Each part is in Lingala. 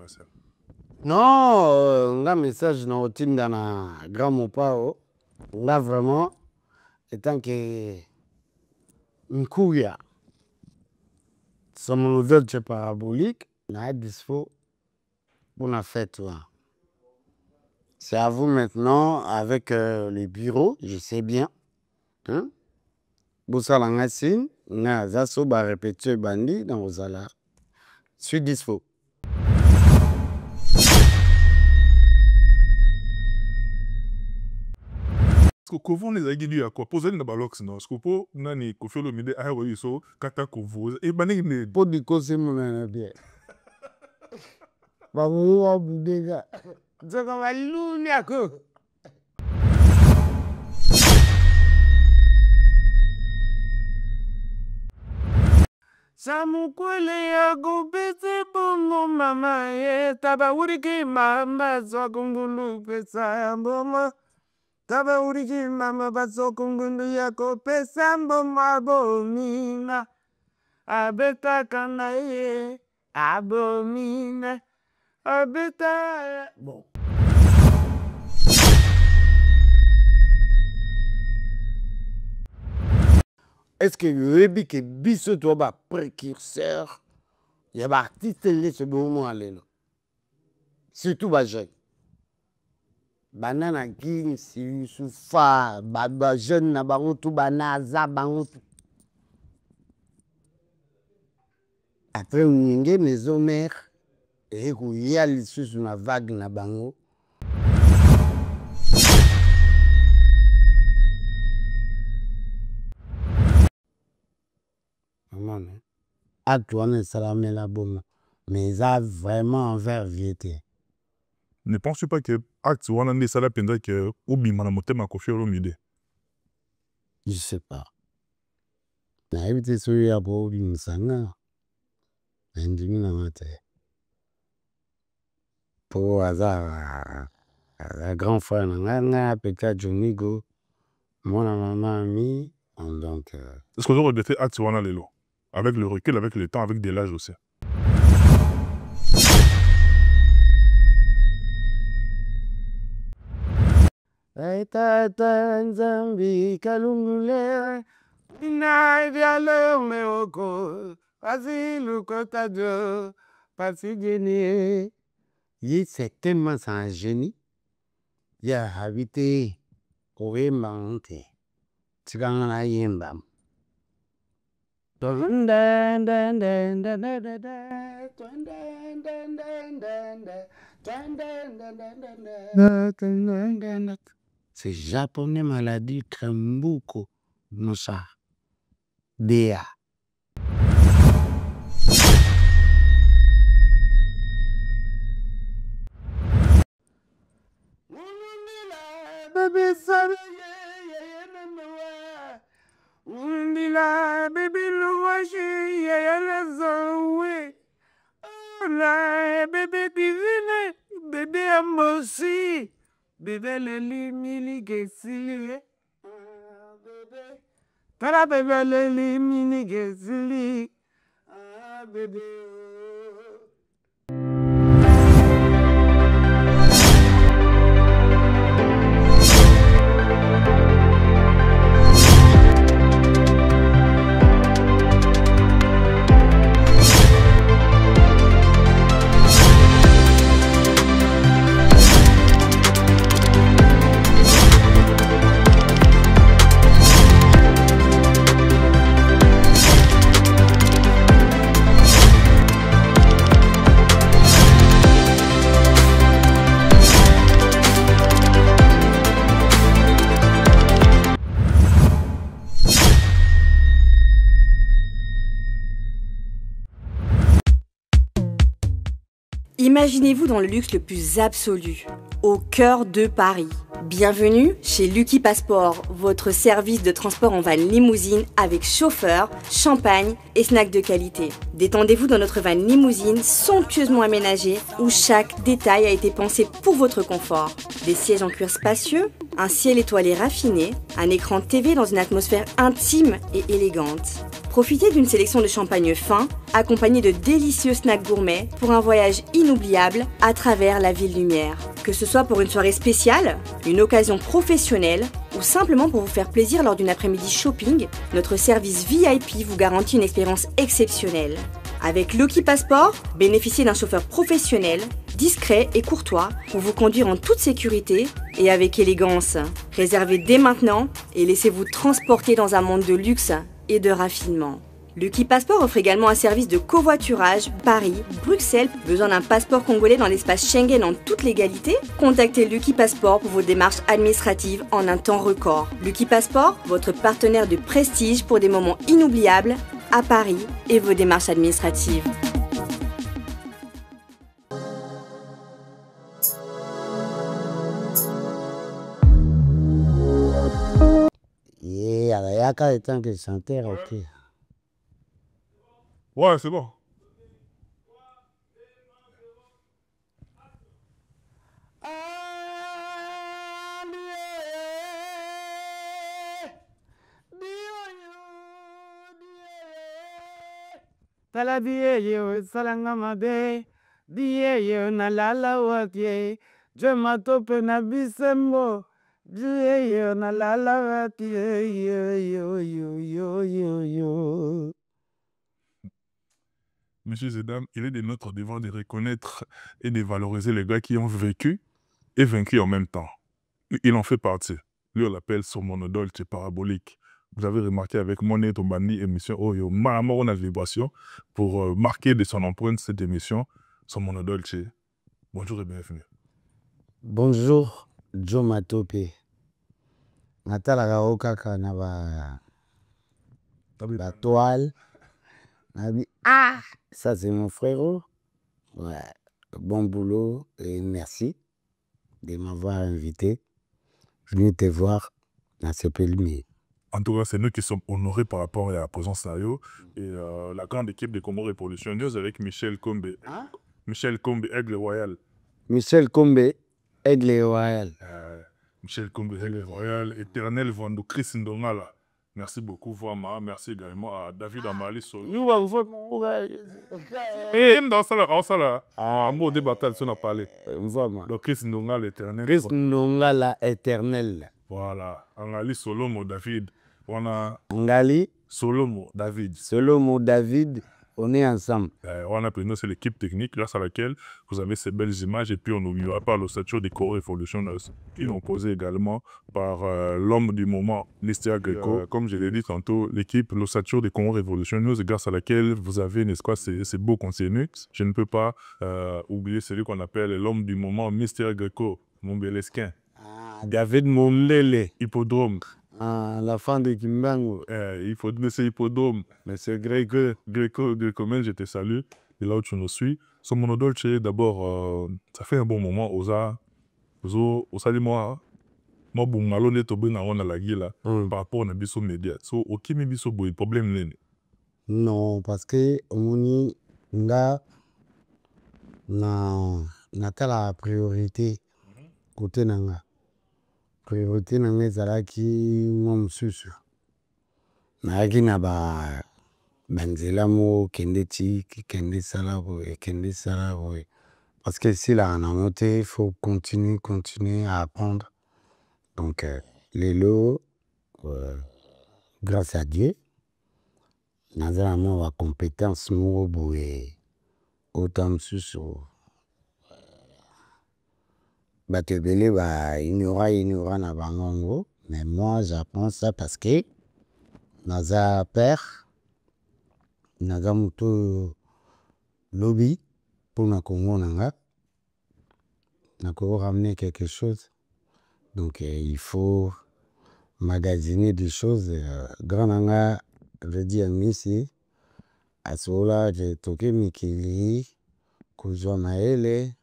parcelle. Non, un message dans le grand mopao. Là, vraiment, étant que Nkouya, son modèle parabolique, n'a dispo pour la fête. C'est à vous maintenant, avec les bureaux, je sais bien. Hein? Boussala Ngassine, n'a zaso ba répéter bandi dans vos alarmes. Je suis dispo. Kovo les aiguilles à quoi poser dans balox non scopo nani ko felo mide ay wo so kata ko vous e banene Pour du conseil mon bien. Ba wo budega. Zoka maluni ako. Samukwele ya gubete bongo mama ye taba uriki mama zokungulu pesa mboma. Taba uriki mama bazokungulu ya ko pesa mboma bomina. Abeta kana ye abomina. Abeta bon. Est-ce que le dit que biso toi ba précurseur il y a artiste les ce moment aller là surtout ba jeune banana king si soufa ba jeune na bango tout banaza bango après ngenge maison mère et ko ya lisusu na vague na bango. Antoine Salamela Boum, mais ça vraiment envers vieté. Ne penses pas que acte wana ndi sala penza que obima na motema ko felo mide? Je sais pas. Na évité celui à pour Bimusanga. Indimina mate. Pour hasard, la grand frère n'a peut-être Johnny Go. Mon maman ami, donc. Est-ce que vous avez fait acte wana lelo? Avec le recul, avec le temps, avec de l'âge aussi. Tata Nzambi Kalungule Ina Dialo Meoko Asilu Kotadio Pasi génie. Il c'est tellement un génie. Il a habité au Mante. Tigana Yimbam. C'est japonais maladie Trembuko Musa Dea. Baby sorry Undila baby luwashi ya lazowe. La baby divine baby amosi. Bébé le mini gesili. Bébé. Para bébé le mini gesili. Ah bébé. Imaginez-vous dans le luxe le plus absolu, au cœur de Paris. Bienvenue chez Lucky Passport, votre service de transport en van limousine avec chauffeur, champagne et snacks de qualité. Détendez-vous dans notre van limousine somptueusement aménagée où chaque détail a été pensé pour votre confort. Des sièges en cuir spacieux, un ciel étoilé raffiné, un écran TV dans une atmosphère intime et élégante. Profitez d'une sélection de champagne fin accompagné de délicieux snacks gourmets pour un voyage inoubliable à travers la ville lumière. Que ce soit pour une soirée spéciale, une occasion professionnelle ou simplement pour vous faire plaisir lors d'une après-midi shopping, notre service VIP vous garantit une expérience exceptionnelle. Avec Lucky Passport, bénéficiez d'un chauffeur professionnel, discret et courtois pour vous conduire en toute sécurité et avec élégance. Réservez dès maintenant et laissez-vous transporter dans un monde de luxe et de raffinement. Lucky Passport offre également un service de covoiturage Paris, Bruxelles. Besoin d'un passeport congolais dans l'espace Schengen en toute légalité? Contactez Lucky Passport pour vos démarches administratives en un temps record. Lucky Passport, votre partenaire de prestige pour des moments inoubliables à Paris et vos démarches administratives. Yeah, il y a qu'à temps que chanteur, ok. Ouais, c'est bon. Tala die yo salangamade die yo na lala watie je matope na bisembo die yo na lala watie yo. Messieurs et dames, il est de notre devoir de reconnaître et de valoriser les gars qui ont vécu et vaincu en même temps. Il en fait partie. Lui, on l'appelle son monodolce parabolique. Vous avez remarqué avec Monet Tombani, émission Oyo, on a vibration pour marquer de son empreinte cette émission, son monodolce. Bonjour et bienvenue. Bonjour, Joe Matope. Natala Okaka na ba toile. Ah, ça c'est mon frérot. Ouais, bon boulot et merci de m'avoir invité. Je viens te voir dans ce pays. En tout cas, c'est nous qui sommes honorés par rapport à la présence de Nayo et la grande équipe des Comores révolutionnaires avec Michel Kombe. Hein? Michel Kombe, Aigle Royal. Michel Kombe, Aigle Royal. Michel Kombe, Aigle Royal. Éternel Vando, Chris Ndongala. Merci beaucoup, Voama. Merci également à David Amali Solo. Et dans ça là, en mot de bataille, on a parlé. Donc Chris Ndongala, éternel. Chris Ndongala, éternel. Voilà. Angali Solomo, David. On a Angali Solomo, David. Solomo, David. On est ensemble. On a pris c'est l'équipe technique grâce à laquelle vous avez ces belles images et puis on n'oubliera pas l'ossature des Comores révolutionnaires qui ont posé également par l'homme du moment, Lister Greco. Comme je l'ai dit tantôt, l'équipe, l'ossature des Comores révolutionnaires grâce à laquelle vous avez, n'est-ce pas, ces beaux contenus. Je ne peux pas oublier celui qu'on appelle l'homme du moment, Mister Greco, mon belesquin. David Mondele. Hippodrome. La fin de Kimbango. Il faut donner ces hippodromes. Mais c'est Greco, je te salue. Et là où tu nous suis. Son monodolce, d'abord, ça fait un bon moment. Osa di moi. Moi, bon, malo ne tobe na on a la guilla. Par rapport à biso média. So, ok, mais biso boy, problème n'est. Non, parce que on nga na la priorité côté nanga. Priorité nanga ezalaki mwa mosusu nayaki na banzela mo kende sala boye parce que si la il faut continuer à apprendre donc lelo grâce à Dieu nazala mwa compétence moko boye ota mosusu bato ebele ignora na bango mais moi j'apprends ça parce que naza père naza moto lobby pour na Congo nanga nako ramener quelque chose donc il faut magasiner des choses grand nanga je dis à misi asola je toke mikili kozwa maele.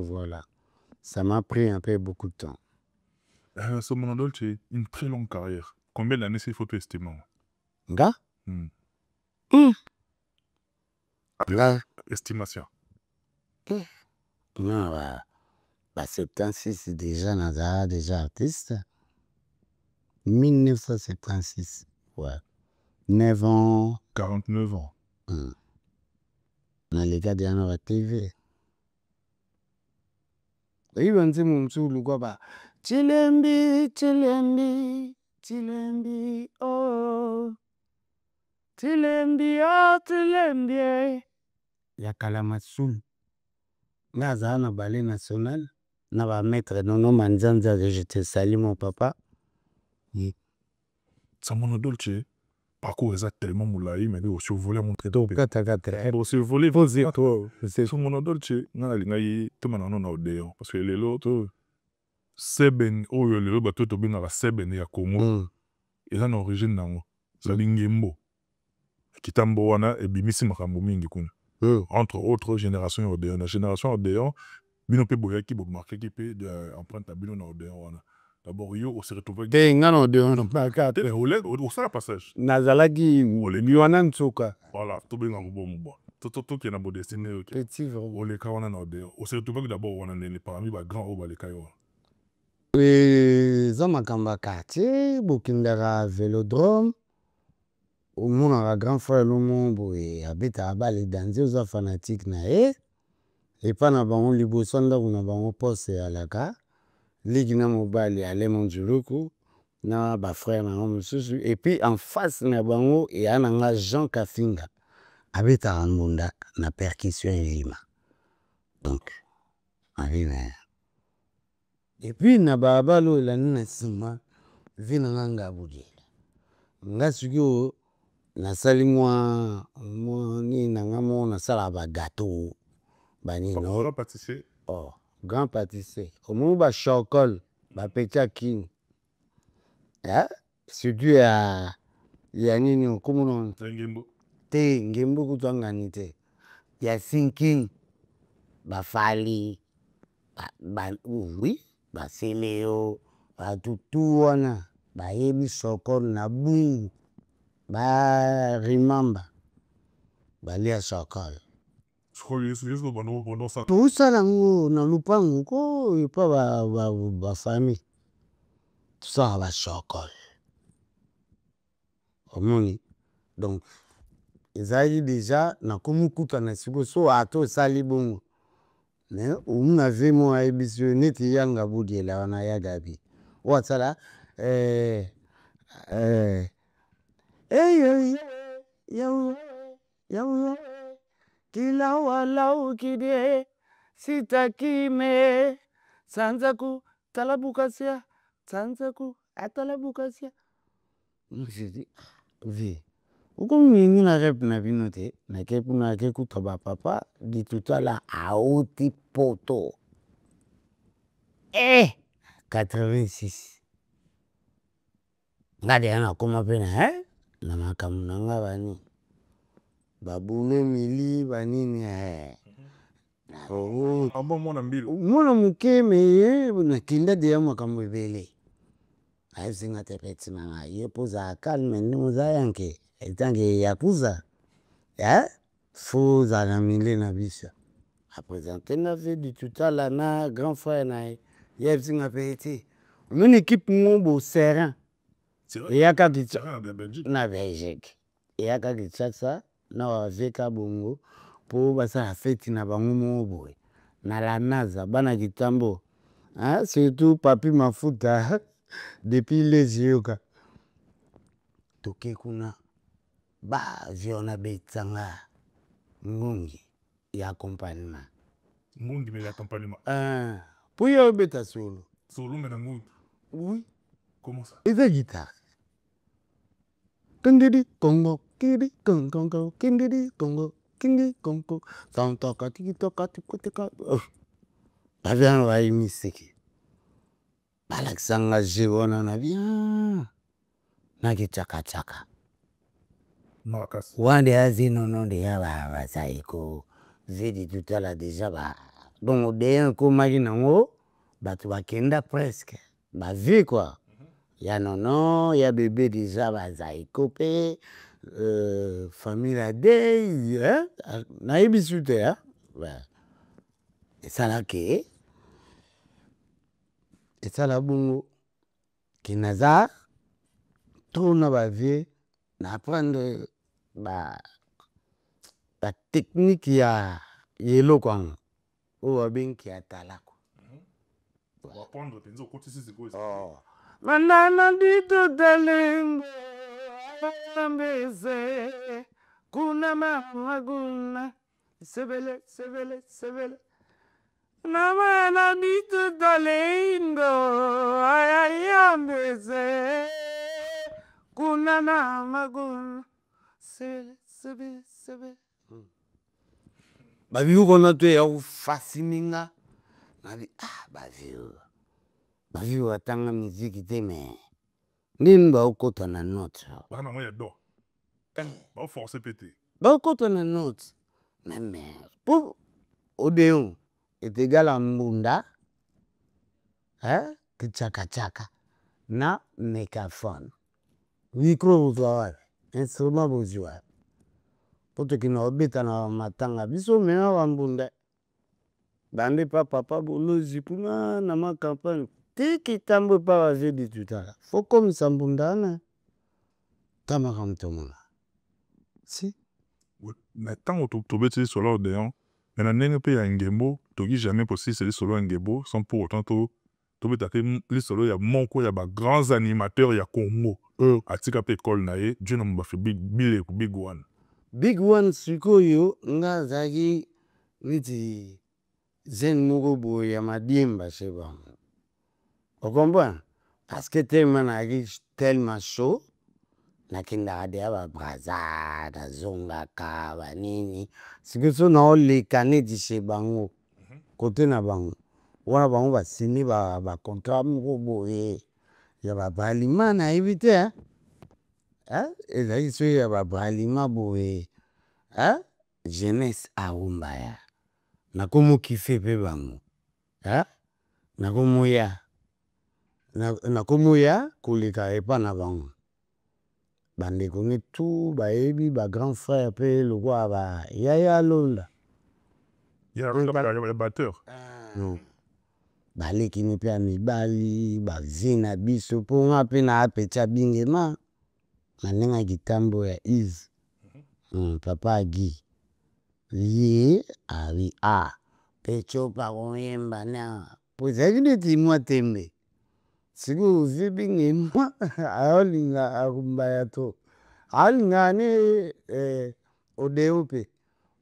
Voilà. Ça m'a pris un peu beaucoup de temps. Ce monodolce, c'est une très longue carrière. Combien d'années il faut estimer? Nga? Estimation. Non, 76 déjà, Nazara, déjà artiste. 1976. Ouais. 9 ans. 49 ans. Dans les cas de la TV. Et on dit mon sou le quoi Chilembi, Chilembi, Chilembi, oh. Chilembi, oh, Chilembi. Ya Kalamasoul. Là, na ballet national. Na va mettre Nono Manzanza, je te salue mon papa. Samono Dolce, parcours est tellement moulaï, mais il aussi volé mon trait. Donc, il aussi volé. C'est Samono Dolce, n'a lingaï, tout le monde a odéon. Parce que les autres, Seben, oh, les autres, tout le monde a Seben et à Congo. Et là, l'origine, non. C'est l'Ingembo. Kitambo wana et bimisi makambo mingi kuna. Entre autres générations odéon. La génération odéon, bino pe boya ki bo marqué ki pe empreinte à bino na odéon wana. D'abord, on s'est retrouvé. Au ça passage. Nazalaki, Liwana Nsoka. Voilà, tout bien en bon. Tout qui est dans destiné. On les kawana na odéon. On s'est retrouvé d'abord on a les parmi les grands au les kayo. Et Zamakamba quartier, Bokindara Vélodrome. Au monde a grand frère le monde et habite à Bali dans des fanatiques nae. Et pas na bango libosanda ou na bango poste à la ka. Ligna mobile à Lemon Juruku. Na ba frère na mususu. Et puis en face na bango et ananga Jean Kafinga. Habite à Rambunda na percussion Lima. Donc, et puis na babalo la nina sima vina nganga budi. Nga sugyo na sali moi ni nanga mo na sala ba gâteau bani no Grand pâtissier. Oh, grand pâtissier. Au moment ba chocolat ba petit king. Ah, sugyo ya nini okumuno Ngembo. te ngembo kutwanga nite. Ya sinking ba fali ba oui ba seleo ba tutu wana ba yebi sokol na bungu ba rimamba ba lia sokol tout ça na lupango ko et pas ba famille tout ça ba sokol omoni donc ezali déjà na komukuta na siko so ato sali bongo. Mais on avait mon ambitionné qui yanga boudi la wana ya gabi. Wa sala kila wala ukide sitakime sanzaku talabukasia sanzaku atalabukasia. Je dis vi ukomi na rep na binote na kepu na keku toba papa di tutala auti poto 86 ngade ana koma pena na makamu nanga bani babune mili banini bon mona mbili mona mukeme na kinda de makamu bele ay singa tepeti na yepoza kalme ni muzayanke etange yakuza faut à mille na bisa à présenter na vie du total na grand frère na yebzinga peti une équipe ngombo serein et yaka na Belgique et yaka kitsa na veka bongo pour basa fête na bango mobo na la naza bana kitambo surtout papi mafuta depuis les yoka toke kuna ba viona betanga ngungi ya accompagnement ngungi mais l'accompagnement pour yo beta solo mais ngungi oui comment ça et la guitare kindidi kongo kidi kongo kindidi kongo kingi kongo tantoka tikitoka tikoteka ba viana ba imisiki balaksanga jewona na bien na kichaka Maracas. Wande azino non de ya saiko vidi tutala déjà ba donc de ko magina ngo batu bakenda presque ba vie quoi ya non ya bébé déjà ba saiko pe famille la dei na ibisute et ça là que et ça là bongo kinaza tona ba vie na apprendre ba technique ya eloko yango oyo babengi ya talako. Mandana dito dalengo ayambeze kuna maguna sebele sebele sebele namana dito dalengo ayambeze kuna maguna sebele sebele sebele babiu kona to ya ufasiminga nabi baviu atanga miziki te me nini baokota na note bana moya do ba forcer pété baokota na note mais pour Odéon est égal à mbunda kichaka na mégaphone micro bozwa instrument bozwa poto kina obeta na matanga biso mena bambunda bande pa papa bolozi kuna na ma campagne tiki tambo pa baje di tutala fokomisa mbunda na tamaka mtomona si mais tant tobeti solo Odéon mais na ndenge mpe ya ngembo toki jamais possible c'est solo ya ngembo sans pour autant tobetaka lisolo ya moko ya bagrands animateurs ya Congo atika mpe ekole na ye dieu na mobafe bileko big one big one sikoyo nga azalaki neti jeune moko boye ya madiemba chez bango okomprendre parce que tellement nayaki tellement chaud nakendaka deya babraza nazongaka banini sikoyo so naoleka neti chez bango kote na bango wana bango basini bacontrat moko boye ya babralima nayebi te ezalaki soki ya babralima boye jeunesse arumbaya nakomokife mpe bango nakomoya koleka epa na bango bandeko ne tu bayebi bagrand frère mpe lokwa bayaya londa ya batteur balekini mpe ya mibali bavi na biso mpo nga mpe na apeti abingema na ndenge ya kitambo ya ise papa agi ye abi mpe copa koyemba na po ezalaki neti mwa tembe sikoyo ovi bingema aolinga arumbaya to aolingaka ne Odéon mpe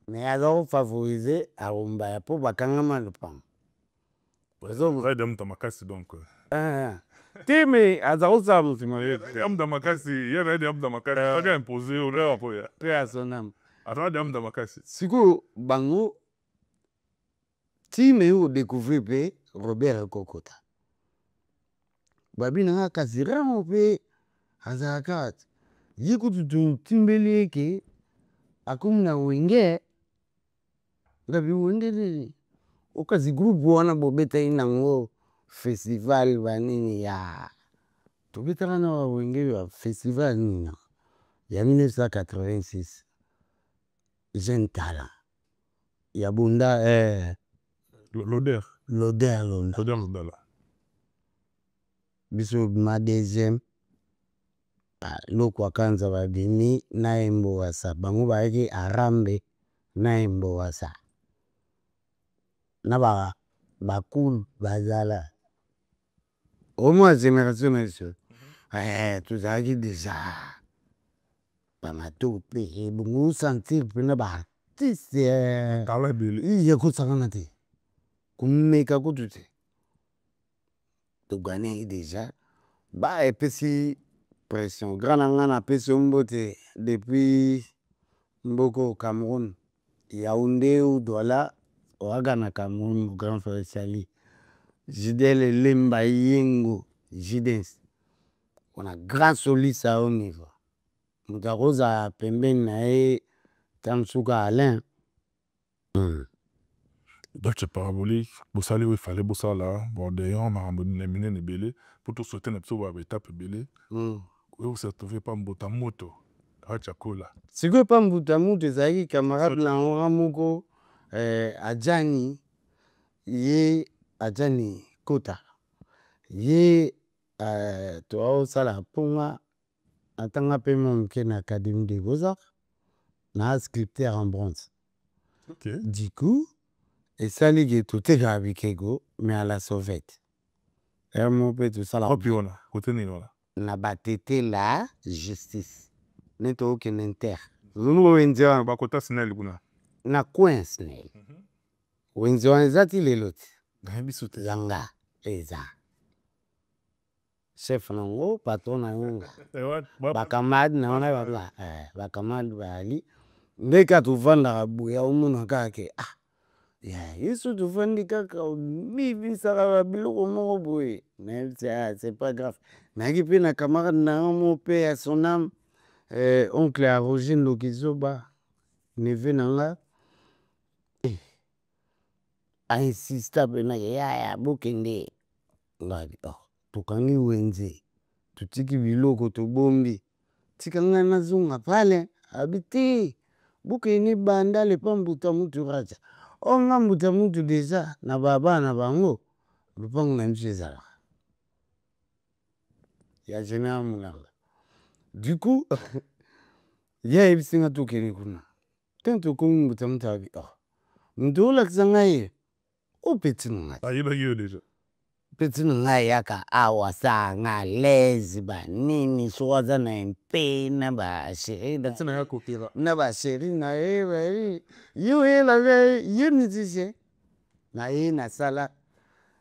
mais aza kofavorize arumbaya mpo bakangama lopango aide muta makasi donc te me aza kosala mosima ya muta makasi ye na aide ya muta makasi aka impose olewa mpo ya mpe asonama atana de ya muta makasi sikoyo bango ti me odécouvrir mpe Robert Ekokota babinanga kasi rango mpe azalaka ye kutu totimbeli eke akomi na wenge ngabi wenge nini okasi groupe wana bobetaki nango festival banini ya tobetaka na bawenge ya festival nini ya 1986 jeune talent ya bunda l'odeur londa biso ma deuxième lokwa kanza babimi na embowasa bango bayaki arambe na embowasa na bakulu bazala omoi génération na biso tozalaki déjà bamato mpe bongo sentir mpena baartiste ya kosangana te komeka kutu te togwanaki déjà ba epesi pression grand na nga napesi yo mbote depuis mboko Cameroun Yaoundé ou Douala oaga na Cameroun grand frère Sali Jidel Lemba Yengo Jidens on a grand soliste à haut niveau moto akozala pembeni na ye Tamsuka Alain Deutsche Parabolique bosali oyo efale bosala Odéon makambo minene ebele mpo tosaute na biso baetape ebele oyo osertrouve pa mbota moto achakola sikoyo pa mbuta moto ezalaki camarade na nga moko ajani ye ajani kota ye toaosala mponga Atanga pe moke na Académie des Beaux-Arts. Na sculpteur en bronze. Ok. Du coup, et ça ligue tout est Bikego, mais à la sauvette. Et mon peu tout ça là. Puis on a, retenez là. Na batete la justice. Neto ke nenter. Zulu wenzewa Bakota Snell kuna. na coince ne. Wenzewa ezati leloti. Bisute. Zanga eza. Chef nango, patron na yonga. Bakamad na wana baba. Bakamad bali. Ndeka tuvanda buya umuna kake. Ah. Ya, yesu tuvandi kaka bibi saka biloko moko boye. Mais c'est pas grave. Naki pe na camarade na mon père son âme oncle à Roger Lokizoba neveu nanga a insista pena ya bokende ngadi tukangi wenze tutiki biloko tobombi tikanga nazunga pale abiti bokende banda le pambuta mutu raja onga mbuta mutu deja na baba na bango lupango na biso ezala ya général Mulanga. Du coup, il y a eu un tout qui est là. Tant que vous avez dit, nous avons au petit nom. Ah, il y a déjà. Petit nom, yaka awasa nga lezi ba nini swaza na mpe na ba chéri da tuna yako kira. Na ba chéri na you la ve unity na na sala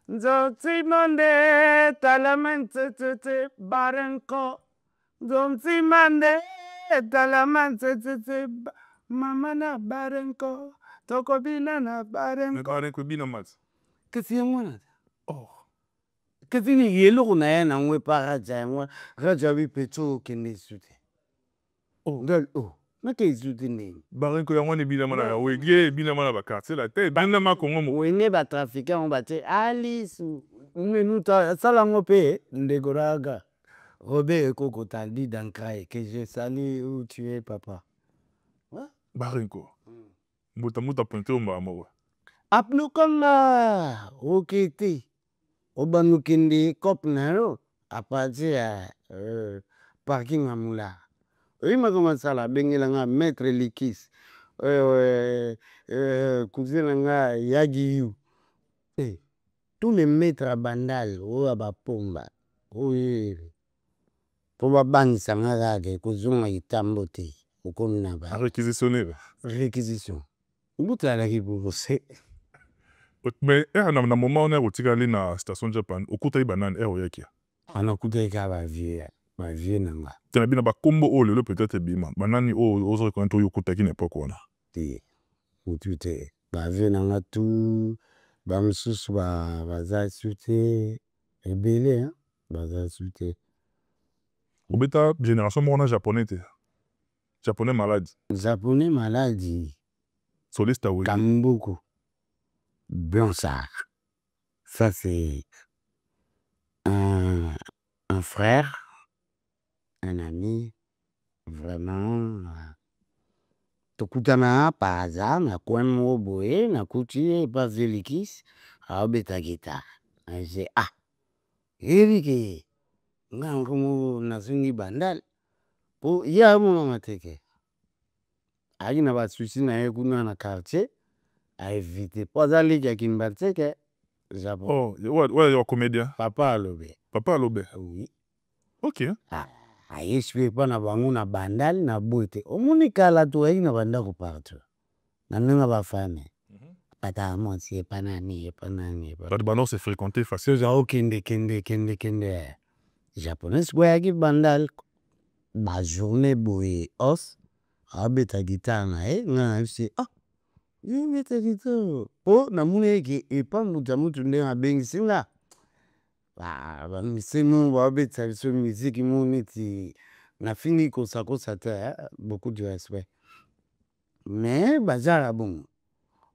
nzoti monde talamente tete barenko nzoti mande talamente tete mama na barenko toko bina na barenko Barenko bina mat. Kasi yamwana Oh. Kasi ni yelo na ya na ngwe paraja ngwa raja bi pecho kende sute. Oh ngal na ke sute ni. Barenko ya ngwane bina mana ya wege bina mana ba quartier la tête bina ma kongo mo. Wenge ba trafiquant on bate Alice minuta sala ngope ndegoraga. Robert Koko t'a dit dans Kraï que je salue où tu es papa. Barenko. Muta pointé au mama. Apnu kanga okete. Obanu kende kop naro à partir parking amula. Ima kama sala bengela nga maître likis. Cousin nga yagi you. Tous les maîtres à bandal ou à bapomba. Oui. Pour babangisa nga kake kuzunga itambo te ukomi na ba Réquisitionner. Réquisition butalaki bose Mais na moment on est retiré na station Japan okuta banane yaki. anakuta ka ba vie nanga Tena bina ba kombo o lelo peut-être bima banani o ozo ko nto yokuta ki n'époque wana. te utute ba vie nanga tu ba msusu ba za sute ebele hein ba za sute Obeta génération mona japonais te. Japonais malade. Japonais malade. Soliste oui. Kambuku. Bon ça. Ça c'est un frère, un ami, vraiment. Tokutana par hasard, na kwemo boye, na kuti pas velikis, a beta guitare. J'ai Erike. Ngangumu nasungi bandal po ya mama mateke ayi na basusi na ye kuna na quartier a éviter pas aller jakin bateke Japon. Oh, ouais, yo comédien. Papa alobe. Oui. OK. Ayi suis pas na bangu na bandal na boite. Omuni kala to ayi na banda ko partout. Na nanga ba femme. Pata mon si panani. Bah non, c'est fréquenté facile. Genre kende. Japonais boyaki bandal ba journée boye os abeta guitare na nga se beta guitare po na mune ke epa mutu nde abengi nga ba misemu ba beta so musique moniti na fini kosa te beaucoup de respect mais bazara bon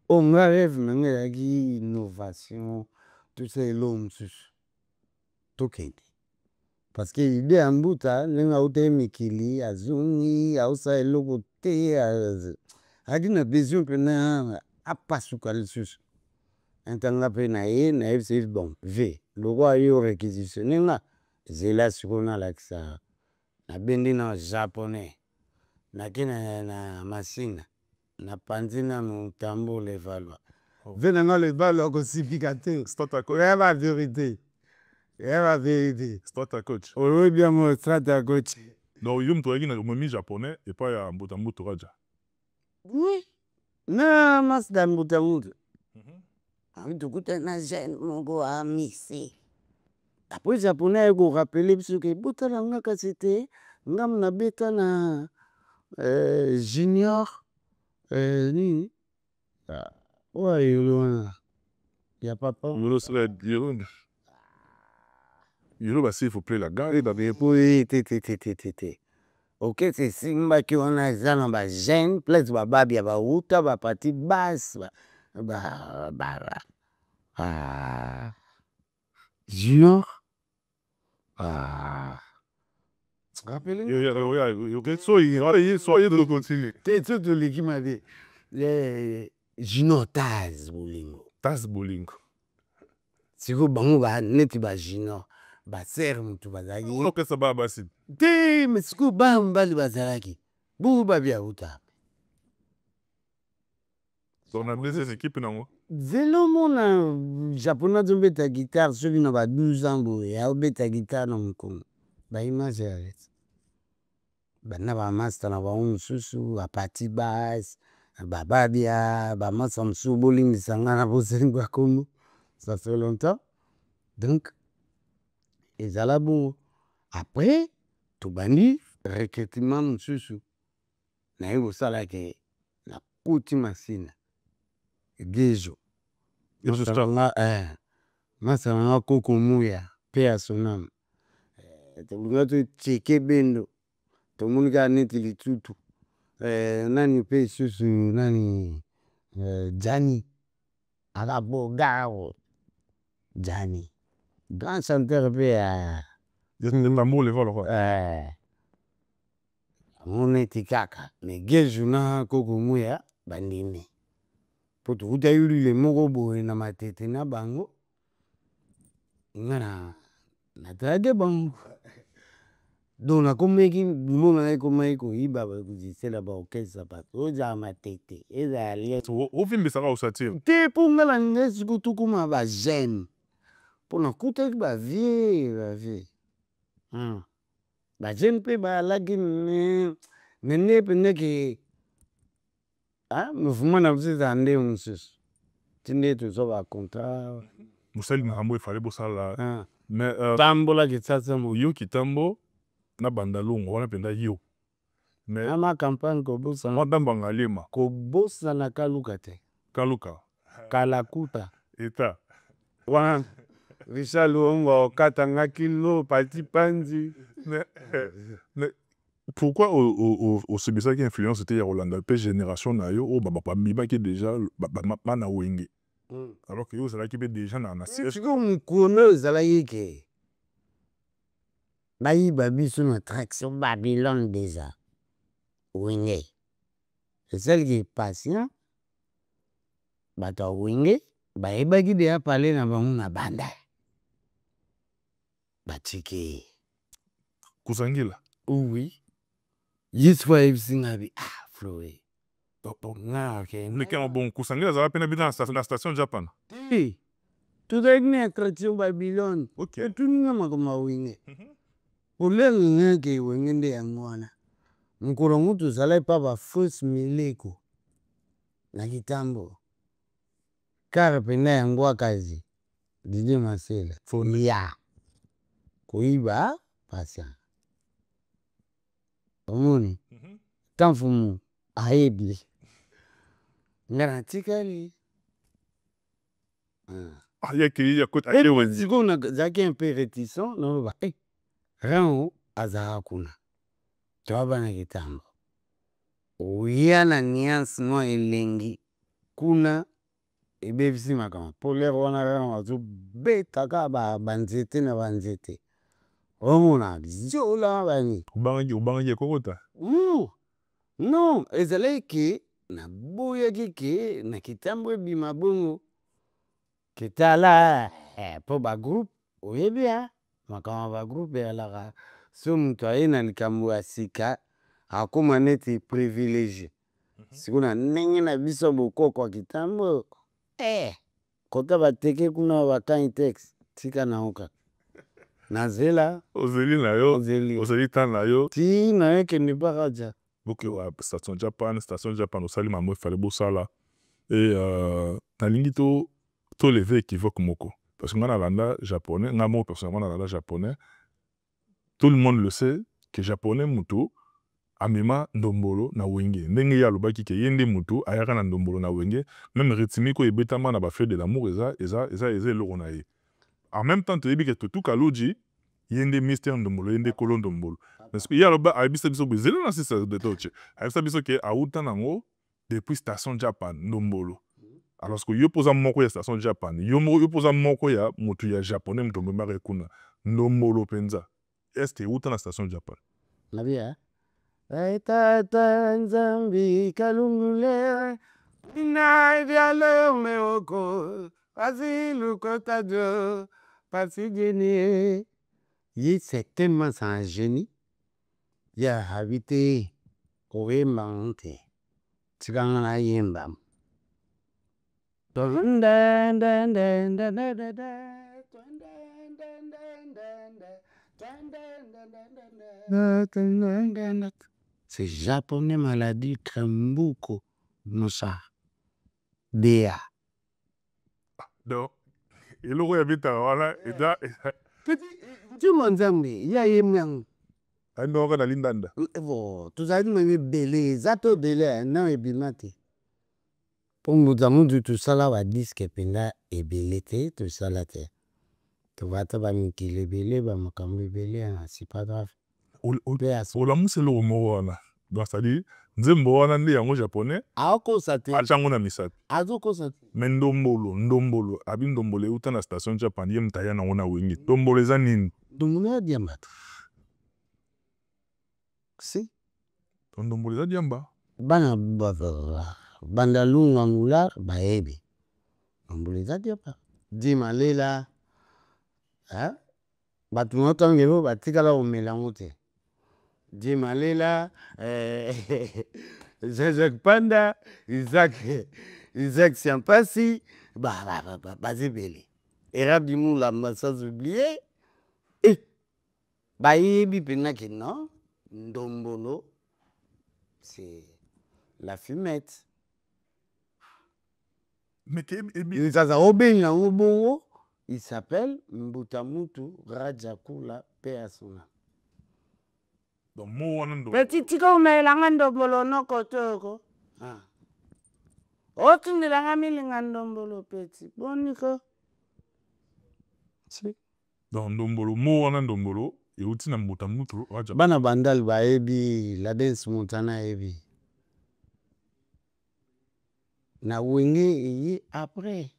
on rêve na yaki innovation tout ça l'homme tokende. Parce que l'idée en bouta, l'un a été mikili, azuni, a aussi le côté, a dit na besoin que na a pas sous calsus. Un temps la peine na c'est bon, v. Le roi y réquisitionné là, c'est là sur on a là que ça. nabendi na japonais naki na machine napanzi nanu ntambo levalwa ve nanga levalwa kosifika te oya ba vérité eya ba vérité Strata coach. oyebi yango strata coach. Donc yo moto ayaki na momi japonais epai ya mbutambutu raja. Oui. Na masda mbutambutu. Tukuta na jeune moko amisi. Après japonais eko rappeler biso ke botala nga kasi te ngam na beta na junior nini oya yolo wana ya papa Yolo sera yolo basi il faut play la gare po te ok c'est simbaki wana eza na ba jeune place bababi ya bauta bapati basse junior soyez de continuer. so toleki mabe junior Taz bolingo. Taz bolingo. Siko bango ba neti ba junior basere mutu bazalaki okesa baya basi te me siko baya mobali bazalaki bongo babi auta donc na blesse équipe nango zelo mona japonais azobeta guitare soki na ba 12 ans boye aobeta guitare na mokongo baimage ya leti bana bamaster na bango mosusu bapati base bababia bamasa mosusu bolingisa nga na bosengo ya kongo ça fait longtemps donc ezala bongo après tobandi recrutement mosusu naye kosala ke nakoti masina gejo masala nga koko muya mpe ya sonama tolinga tocheke bendo tomoni kaka neti litutu nani mpe lisusu nani jani akabogaro jani grand chanteur mpe ya ndambo leval kwa yango neti kaka me geju na koko muya bandimi mpo tokuta yulile moko boye na matete na bango nga natalaki bango donc nakomaki bimo nanga ekomaki koyiba bakozisela baorkestre bato ozala matete ezala lie ovimbisaka osatire te mpo nga na ngai siko tokoma bajeune mpo nakutaki bavie bajeune mpe balaki mene pendeke mouvement na biso ezala nde mosusu ti nde tozwa bacontrat mosali makambo efale bosala mais tambolaki sasa yo kitambo na bandalongo wana mpenza yo mais ama campagne kobosana wadambanga lema kobosana kaluka te kaluka kalakuta eta wana richard luongo okatangaki lo pati panzi mais pourquoi osebisaki influence te ya kolanda mpe génération na yo oyo bamibaki déjà bana wenge alors que yo ozalaki mpe déjà na siko mokolo oyo ezalaki ke bayiba biso na traction babylone déjà wenge esalaki patient bato ya wenge bayebaki deya pale na bango na banda batiki kusangila oui yesu fo ayebisi nga bi floe lekema bon kusangila azala mpe na bino na station japan te tozalaki na attraction babylone etuninga makambo ya wenge olenga nga ke wenge nde yango wana mokolo ngo tozalaki mpa bafausse mileko na kitambo kare mpenza yango akazi didie masela ya koyiba patient omoni ntanfumu ayebi nga natikali sikoyo nazalaki un peu réticent naloba rango azalaka kuna toabana kitambo oya na niance mwa elengi kuna ebebisi makambo mpo lere wana rango azobetaka banzete na banzete omona ziola bani obangaki ekokota non ezalaki ke naboyaki ke na kitambo ebima bongo ketala mpo bagroupe oyebi makambo bagroupe eyalaka so moto aye na likambo ya sika akóma neti privilégié sikuna ndenge na biso bokoko kitambo kota bateke kuna bakangi texte tika nango kaka nazela ozeli na yo ozeli ntan na yo ti nayekende mpaka ja bokewa station japan osali mambo efale bosala e nalingi toleve équivoque moko parce que nga nalanda japonais nga moko personnellement nalanda japonais tout le monde le sait que japonais mutu amema ndombolo na wenge ndenge ye alobaki ke ye nde mutu ayaka na ndombolo na wenge même ritmiko ebetama na bafeu de l'amour eza eloko na ye en même temps toyebi ke totuka loji ye nde mystère ndombolo ye nde kolo ndombolo parce que ye aloba ayebisa biso bezela na sisa de toche ayebisa biso ke auta nango depuis station japan ndombolo alors que yo poza moko ya station japan yo poza moko ya mutu ya japonais mutu omemaka kuna ndombolo penza est que auta na station japan nabia tata nzambi kalungule ina vyalo meoko asilu kotajo pasi génie ye c'est tellement un génie ya habité koyemba nte tikanga na yemba c'est japonais maladie Trembuko Musa Dea donc eloko ya bitaka wana eza ti monzambe ya yemnyango andoko na lindanda bo tozali meme ebele eza to ebele na ebima te mpo moto amudu tosala badiske mpenza ebele te tosala te tobata bamikili ebele bamakambo ebele c'est pas grave olamusa eloko moko wana donc c'est-à-dire nzembo wana nde yango japonais aokosa te atango na misato azokosa te me ndombolo abi ndombolo euta na station japan ye mutu aya nango na wenge ndombolo eza nini ndombolo ya diamba si ndombolo eza diamba bana banda lunga ngular bayebi ndombolo eza diamba dima lela bato notangelo batikala komela yango te dima lela Jacques Panda Isaac Siampasi bazebele erabi mulamba sans oublier bayebi mpena ke non ndombolo c'est la fumette sasa obengi yango bongo il s'appelle Mbutamutu Rajakula Peasona donc mo wana ndo petit tika umelanga ndombolo noko toko otundelanga milinga ndombolo petit boniko si donc ndombolo mo wana ndombolo euti na Mbutamutu Rajakula bana bandali bayebi la dance montana yebi na wenge eye après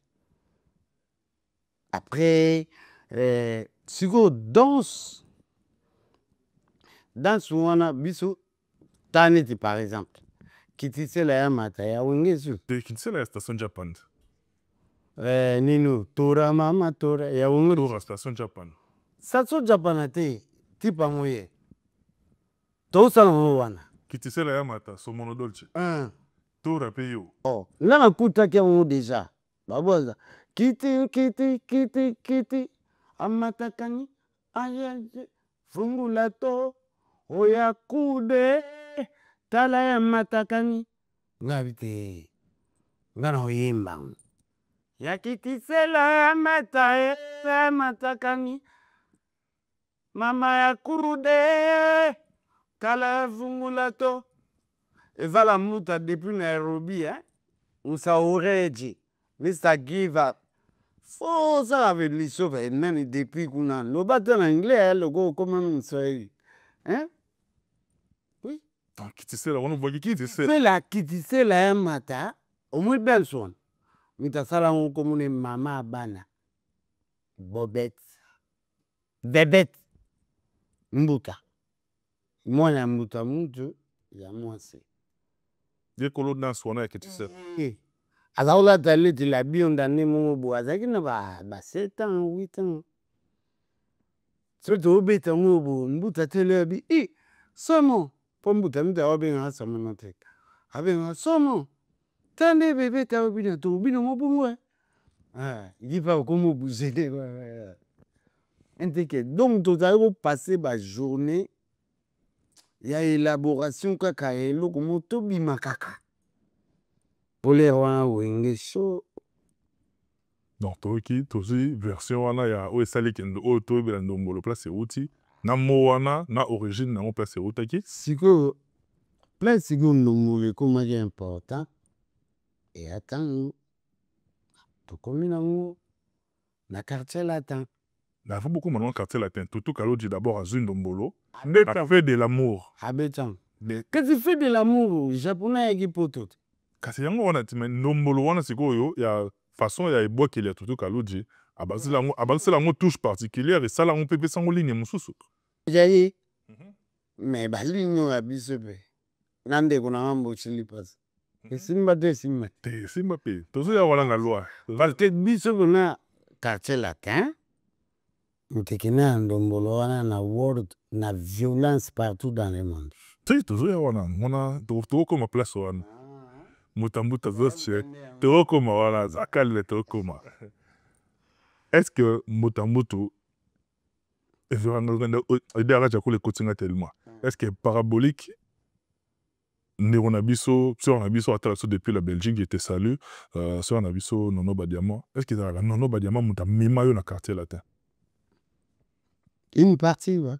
siko danse wana biso taneti par exemple kitisela ya mata ya wenge su kitisela ya station japan nino tora mama tora ya wenge tora station japan ate tipango ye tosala ngo wana kitisela ya mata somono dolce tora pe yo nga nakutaki yango deja baboza kiti amatakani ayaje fungula to oya kude tala ya matakani nga bite nga na oyemba ya kitisela ya mata ya matakani mama ya kude tala ya fungula to ezala muta depuis Nairobi usa oreji Mr. Give Up fo ça avec les sauves nani depuis kuna loba te na anglais logo comme Mswahili oui donc kitisela wana voki kitisela fela kitisela ya mata omui Benson mitasala ngo komune mama bana Bobette Mbuta mwana Mbuta mutu ya mwasi ye kolo dance wana ya kitisela azaolata leti la bionda nde mongo bo azalaki na ba 7 ans 8 ans so toobeta ngo bo mbuta tele abi somo mpo mbuta mita abenga somo no te abenga somo tande bebeta obina to obina mobungwe il va comme bouger donc tozali kopase bajournée ya élaboration kaka ya eloko mo tobima kaka mpo lere wana wenge so donc tozi version wana ya oyo esaliki oyo toyebela ndombolo place euti na mo wana na origine nango place eutaki sikoyo place sikoyo ndombolo ekomaki important eya ntango tokomi nango na quartier latin. Il faut beaucoup maintenant quartier latin. Tout Kalodji d'abord à Zundombolo. A fait de l'amour. Abetan. Quand tu fais de l'amour, japonais qui poto. Kasi yango wana ti mais Ndombolo wana sikoyo ya façon ya eboa qu'il y a tout Kalodji. Abasi la touche particulière et ça la on peut pesa ngo ligne mususu. Jayi. Mais ba ligne ya bisepe. Nande kuna ngambo chili pass. Simba te simba. Te simba pe. Tozo ya wala ngalwa. Parce que bisepe na quartier latin. Mutekina Ndombolo wana na world na violence partout dans le monde. Tu toujours ya wana mona to comme place wana. Mutambuta zoche. To comme wana zakale to comme. Est-ce que Mutambutu est que parabolique on a biso sur un abisso depuis la Belgique était salut sur un abisso Nono Badiama. Est-ce que la Nono Badiama mutamima yo na quartier latin? Une partie, ouais.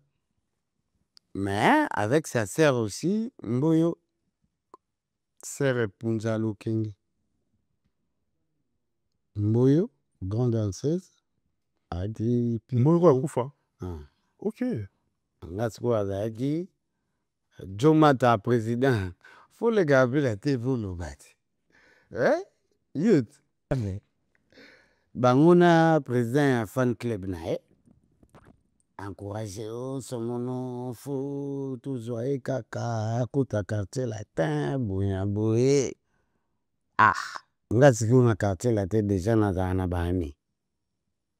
Mais avec sa sœur aussi, Mboyo, sœur Punzalo King. Mboyo, grande danseuse, a dit. Mboyo Koufa. Ok. That's what I dit. Jomata président. Faut le garder la TV le bat. Hein? Youth. Bangona président fan club na encourager somono faut toujours kaka kota quartier latin boya boye ngasi kuna quartier latin déjà na bani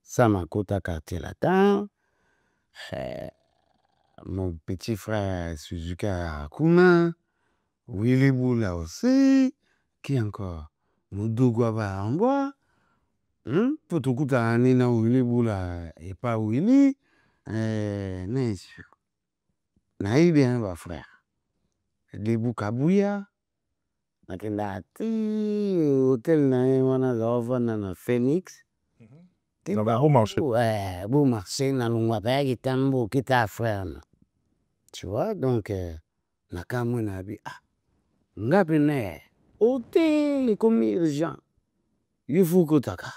sama kota quartier latin mon petit frère Suzuka Kuna Willy Boula aussi qui encore Moudougo Bahamboa Potokuta Nina Willy Boula et pas Willy naïbe ba frère Debu Kabuya nakenda ti hotel na wana zaovana na Phoenix na bon marché bon marché na longwa ba kitambo kita frère tu vois donc nakamwe na bi ngapi ne hotel comme urgent il faut kotaka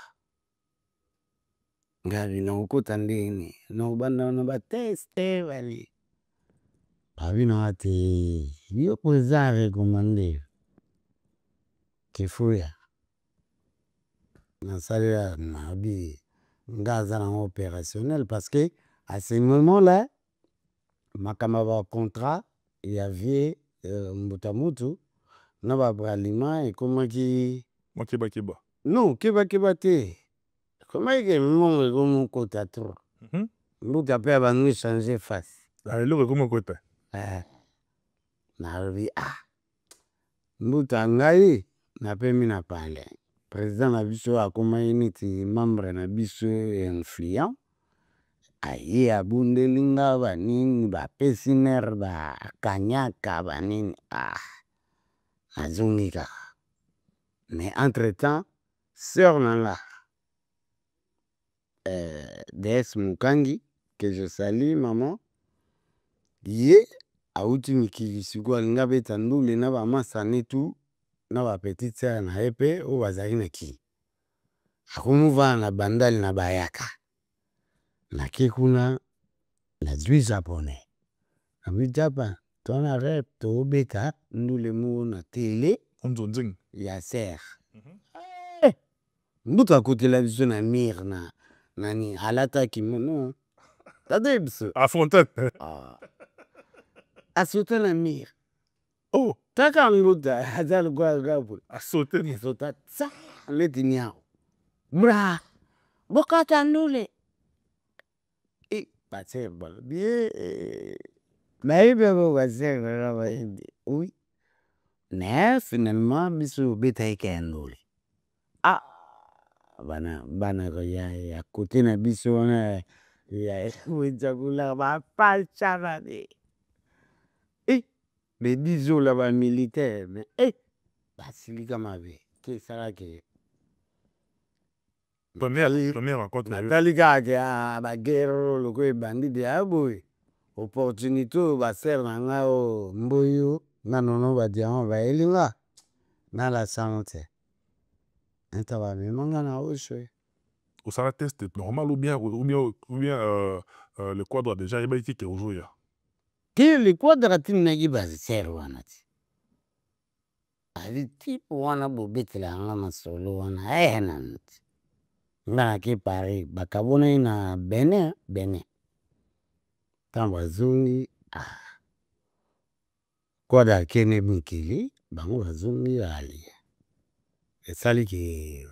ngabi na ukota ndini no banda no bateste bali babino ati yo prezare komande kifuya na salia na bi ngaza na opérationnel parce que à ce moment-là makamaba contrat il y avait Mbutamutu na ba bralima et comment qui Kiba non kiba te comment que mon comme kota trop Mbuta pe abanu changer face le comme kota na bi Mbuta ngai na pe mina pale président na biso akoma initi membre na biso influent aye abundelinga banini ba pesiner ba kanyaka banini azungika mais entre temps sœur nanga DS Mukangi que je salue maman ye auti mikili siko alinga beta ndule na ba masane tu na ba petite sœur na epe o bazali na ki akumuva na bandali na bayaka na kekuna na zwi japonais ami Japan tona rep to beta ndule mu na télé onzonzing ya ser Mbuta kote la biso na mir na nani halata kimono tade biso affronté a sauté la mir taka Mbuta hazal gwa a sauté ni sauta sa leti nyao mra bokata ndule Passer bien. Mais il oui. Mais finalement, biso beta ikenoli. Ah, bana ya côté na biso na ya wechakula ba palchana de. Mais biso là ba militaire, mais basilika mabe. Ke sala ke. Première rencontre. Natalika ke ba guerre lo ko bandi de aboy. Opportunité ba ser na nga o mboyo na nono ba diamo ba elinga. Na la santé. Enta ba me manga na oshwe. Au salaire test normal ou bien le quadre déjà il va être aujourd'hui. Qui le quadre tin na gi ba ser wana ti. Ali tipo wana bo betela nga masolo wana nan. Na ke pare bakabona ina Benin. Tamba zungi quadre kene mikili bango bazungi ali. Esali ki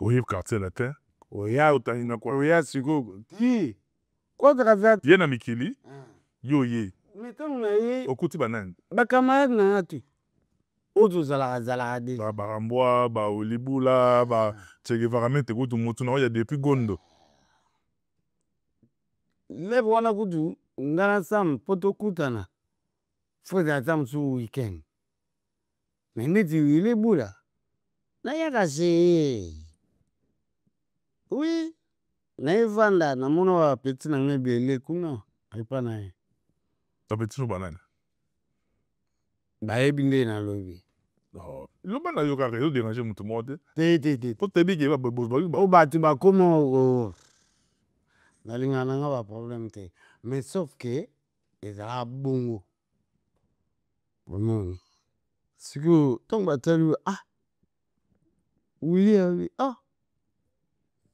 Oui, quartier latin. oya Utaina kwa. oya siko ti quadre vert Yena mikili. Yo ye. metango na ye Okuti banani. bakamarade na ati ozo zala de Ba Baramboa, ba Olibula, ba Che Guevara mente kutu mutu na ya depuis Gondo. lebe wana kutu ngana sam poto kutana foza atam su weekend mais neti Olibula na yaka se oui na evanda na mona wa petit na ngebele kuna aipa na ye Ta petit no banani. bayebi nde na lobi Lo bana yo ka réseau déranger mutu mode. te Po tebi ke ba o bato bakoma nalinga na nga ba problème te mais sauf que ezala bongo omoni sikoyo ntango batali wili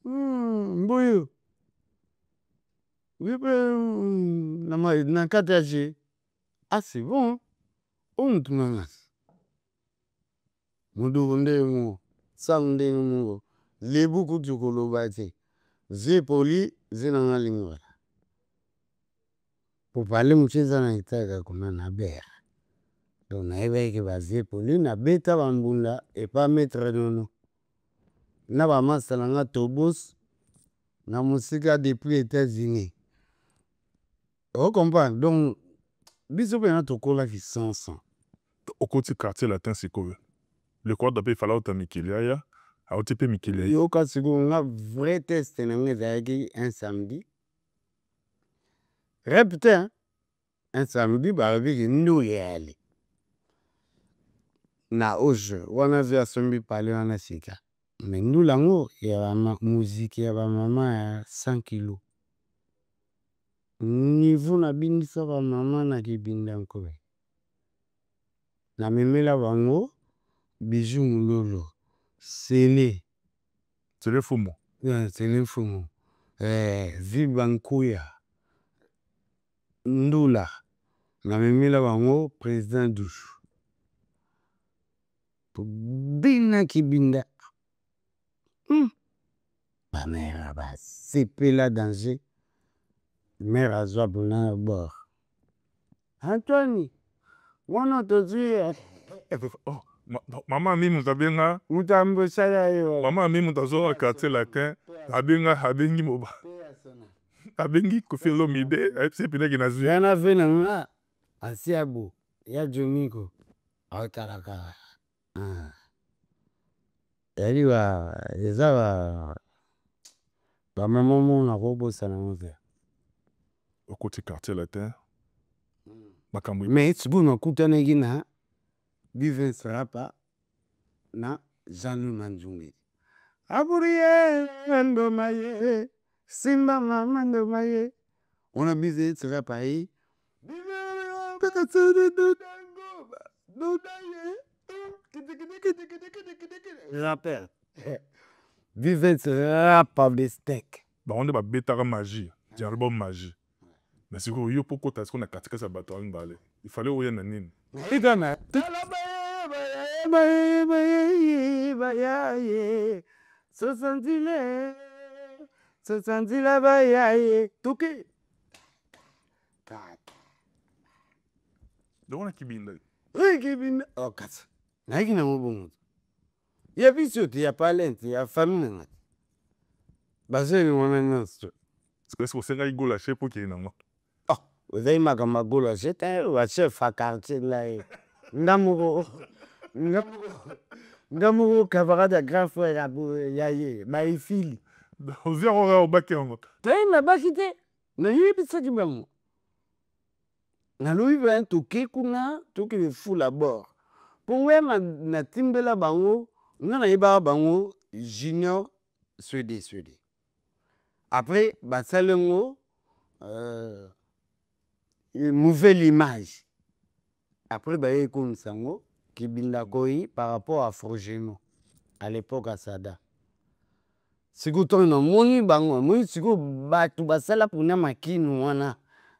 mboyo na kati ya je c'est bon o mutu nanga modoko ndenge moko sango ndenge moko lebu kutu koloba te ze poli ze na nga lingala popale mosu eza na etaka kuna na bere donc nayebaki ke baze poli nabeta bambunda epa maître nono na bamasa na nga tobos na mosika depuis États-Unis ocomprendre donc biso mpena tokolaki sansan okoti quartier latin sikoyo. Le quadre pe fala uta mikili aya. Auti pe mikili. yoka sikoyo nga vrai test na nga ezalaki un samedi répété un samedi balobiki ndoye ale na oje wana vi asombi pale wana sika mais ndula yango ya muziki ya bamama ya 100 kilo niveau nabindisa bamama na kibinda nkobe namemela bango Bijou Mulolo Sele Fumo. Sele Fumo Viva Nkuya Ndula namemela bango président Douche bina kibinda bamera basepela danger mère azwa mpona bord Antoine wana tozwi Mama mimi mutabenga. mutambo sala yo Mama mimi mutazo quartier latin. Abengi moba. Abengi kofilo mide. C'est pina ki nazu. yana vena nga asiabo ya Jomiko autalaka yali eza bamama mona kobosana mote Okoti quartier latin. Makambo. mais sibu nakutanaki na Vivens Rapa na Jean-Louis Manzungi aburiye ndomaye simba mama ndomaye ona Vivens Rapa yi rappel Vivens Rapa bestek On ba betara magie. Di album magie. Mais c'est quoi yo poko ta qu'on a katika sa bato ngale. Il fallait oya na nini. idana sosantile se senti là-bas, yaye, Touki. Donc on a Kibinda. Oui, Kibinda. Oh, kasa. Naiki na mubungu. Ya biso ti ya palente ya famille na. Base ni mwana nyoso. Est-ce que c'est un gars lâché pour qu'il y ait un Oh, vous avez ma gamagola, c'était un chef à quartier là. Ndamouro. Ndamouro, camarade de grand frère à Yaye, Maïfili. On vient au baquet en mode. T'as une bakité. Na yibi sa kibango. Na lui ben toke kuna, toke le fou la bord. Pour moi na timbela bango, na yiba bango junior suédé. Après basalengo une nouvelle image. Après baye comme sango Kibinda koi par rapport à Frogeno à l'époque à Sada. Sikuto no moni bango, moi siku batu basala puna makinu wana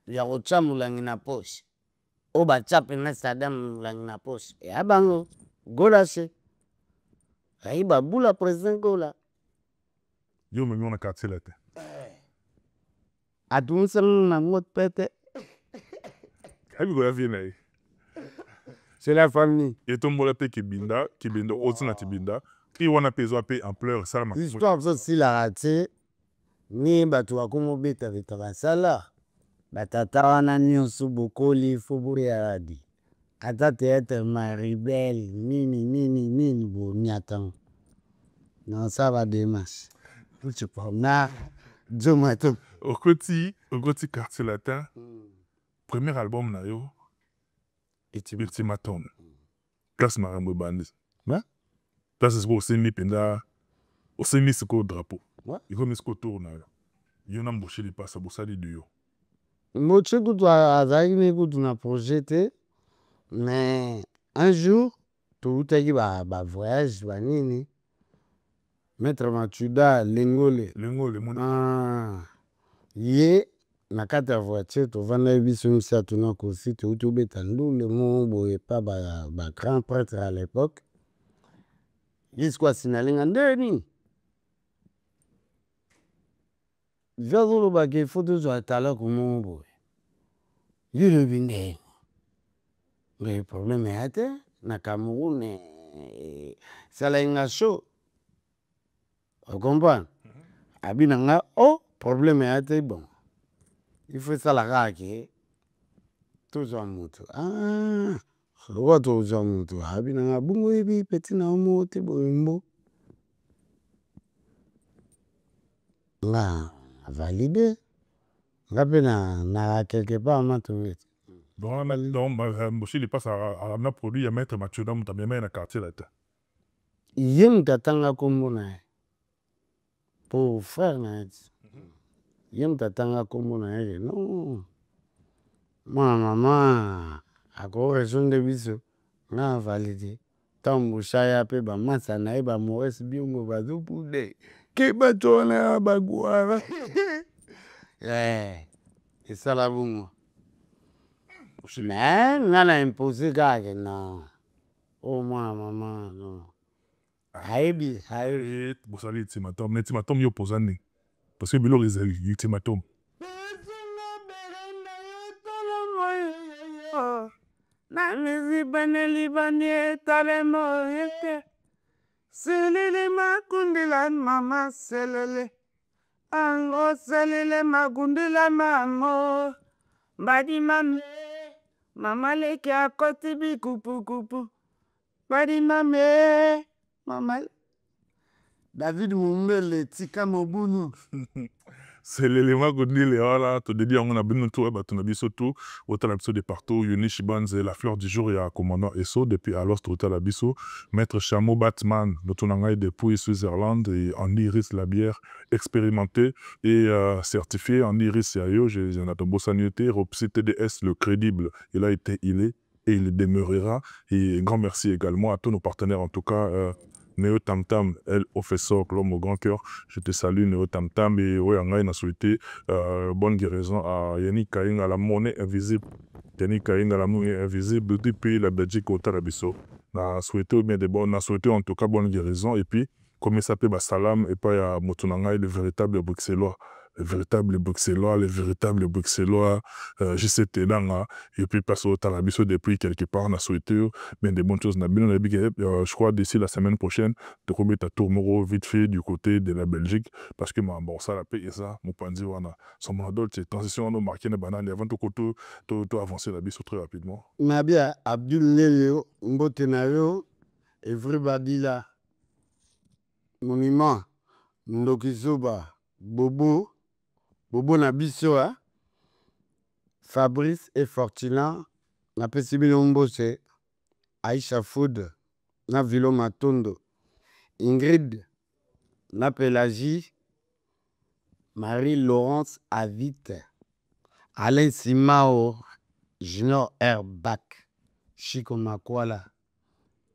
ya kocha mulangi na poche. O bacha pena Sada mulangi na poche. Ya bango gola se. Ai babula président gola. Yo même on a quartier là. Adun sel na ngot pete. C'est la famille. Et ton mot l'appelle Kibinda, Ozina Kibinda, qui on a payé en pleurs, ça m'a. L'histoire de si la raté, ni batu akumo beta vitaka sala, batata wana nyonso bokoli foburi aradi. Ata théâtre Maribel, nini, bo nyatang. Non, ça va démarche. Tu parles na, Zomato. Au côté quartier latin, premier album na yo, Ultimatum. Classe Marambo Bandis. Ouais. Place c'est pour semi penda, au semi c'est quoi drapeau. Ouais. Il faut mettre ce tourne. Il y en a embauché les passes à Bossali du yo. Moi, tu sais que tu as projeté, mais un jour, tout a dit, bah, voyage, bah, nini. Maître Machuda, Lengole. Lengole, mon. Yé, na kata voiture, tu vas na biso msa tu na kosi, tu betandou, le mot, boye pas, bah, grand prêtre à l'époque. Jusqu'à sinalinga ndeni. Jazolo bake photo zo atala kumo boye. Yule binde. Le problème est ate na Cameroun ça la inga show. Vous comprenez? Abinanga oh problème est ate bon. Il faut ça la rake. Tout en moto. Ah. Roi tout en moto. Abinanga bungo ebi petit na mo te boyimbo. Là validé. Ngapena na quelque part ma trouvé. Donc, Moshi il passe à un produit à mettre Mathieu dans ta bien un quartier là. Yem tatanga komona. Pour frère na. Yem tatanga komona non. Moi maman a ko raison de biso. Na validé. Tambo shaya pe ba masa na ba Maurice Biongo ba zupude. Ke ba tona ba guara. Et ça la bungo. Mais on a imposé gars non. Oh moi maman non. Haïbi. Bossali ultimatum, mais ultimatum yo posane. Parce que bilo les ultimatum. Na mizi baneli banie talemo yeke. Selele makundilan mama selele. Ango selele makundilan mamo. Badi mame. Mama leke akoti bi kupu. Badi mame. Mama. David Mumbele tika mobunu. C'est l'élément que dit là, tu dis on a bien tout, tu as bien surtout autant l'épisode de partout, Yunichi Banze, la fleur du jour, il y a commandant Esso depuis alors tu as la biso, maître Chameau Batman, notre langue depuis Suisse-Irlande et en iris la bière expérimenté et certifié en iris yayo, j'ai un atombo sanité, Ropsi TDS le crédible, il a été et il demeurera et grand merci également à tous nos partenaires en tout cas. Néo Tam Tam, elle, professeur, l'homme au grand cœur, je te salue, Néo Tam Tam, et ouais, on a souhaité bonne guérison à Yannick Kaing à la monnaie invisible. Yannick Kaing à la monnaie invisible depuis la Belgique au Tarabiso. On a souhaité en tout cas bonne guérison, et puis, comme ça peut salam et pas motonanga le véritable bruxellois. Les véritables bruxellois, J7 Nanga, et puis passe au Tarabiso depuis quelque part, on a souhaité, mais des bonnes choses. Je crois d'ici la semaine prochaine, de remettre à Tourmoro vite fait du côté de la Belgique, parce que bon, ça la paix et ça, mon point de vue, on a son adolescent, transition, on a marqué une banane, avant de avancer la biso très rapidement. Mais bien, Abdul Lelio, Mbotenayo, everybody là, monument, Ndokisoba, Bobo Nabiso, hein? Fabrice et Fortuna, na Pesibino Mbose, Aisha Food, na Vilo Matondo, Ingrid, na Pélagie, Marie-Laurence Avite, Alain Simao, Junior Airbach, Chico Makwala.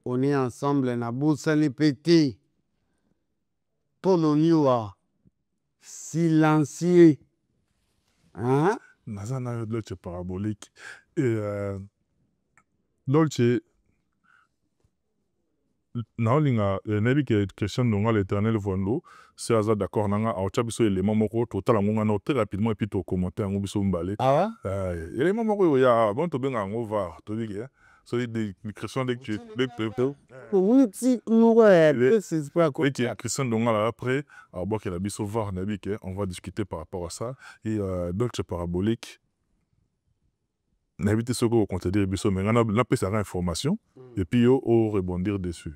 On est ensemble, na Boussani Petit, Poloniwa, silencieux. Hein? Nazana Dolce parabolique. Et Dolce, naolinga nebi ke question nonga l'éternel vondo, c'est azar d'accord nanga aocha biso élément moko total ngonga no très rapidement et puis to commenter ngo biso mbale. Ah ouais? Élément moko ya bon to benga ngo var to dit que so des questions de tu oui, si nous c'est pas quoi. Et question nonga là après bon que la biso var nebi que on va discuter par rapport à ça et Dolce parabolique. N'invite ce qu'on compte dire biso mais on a pris ça information et puis on rebondir dessus.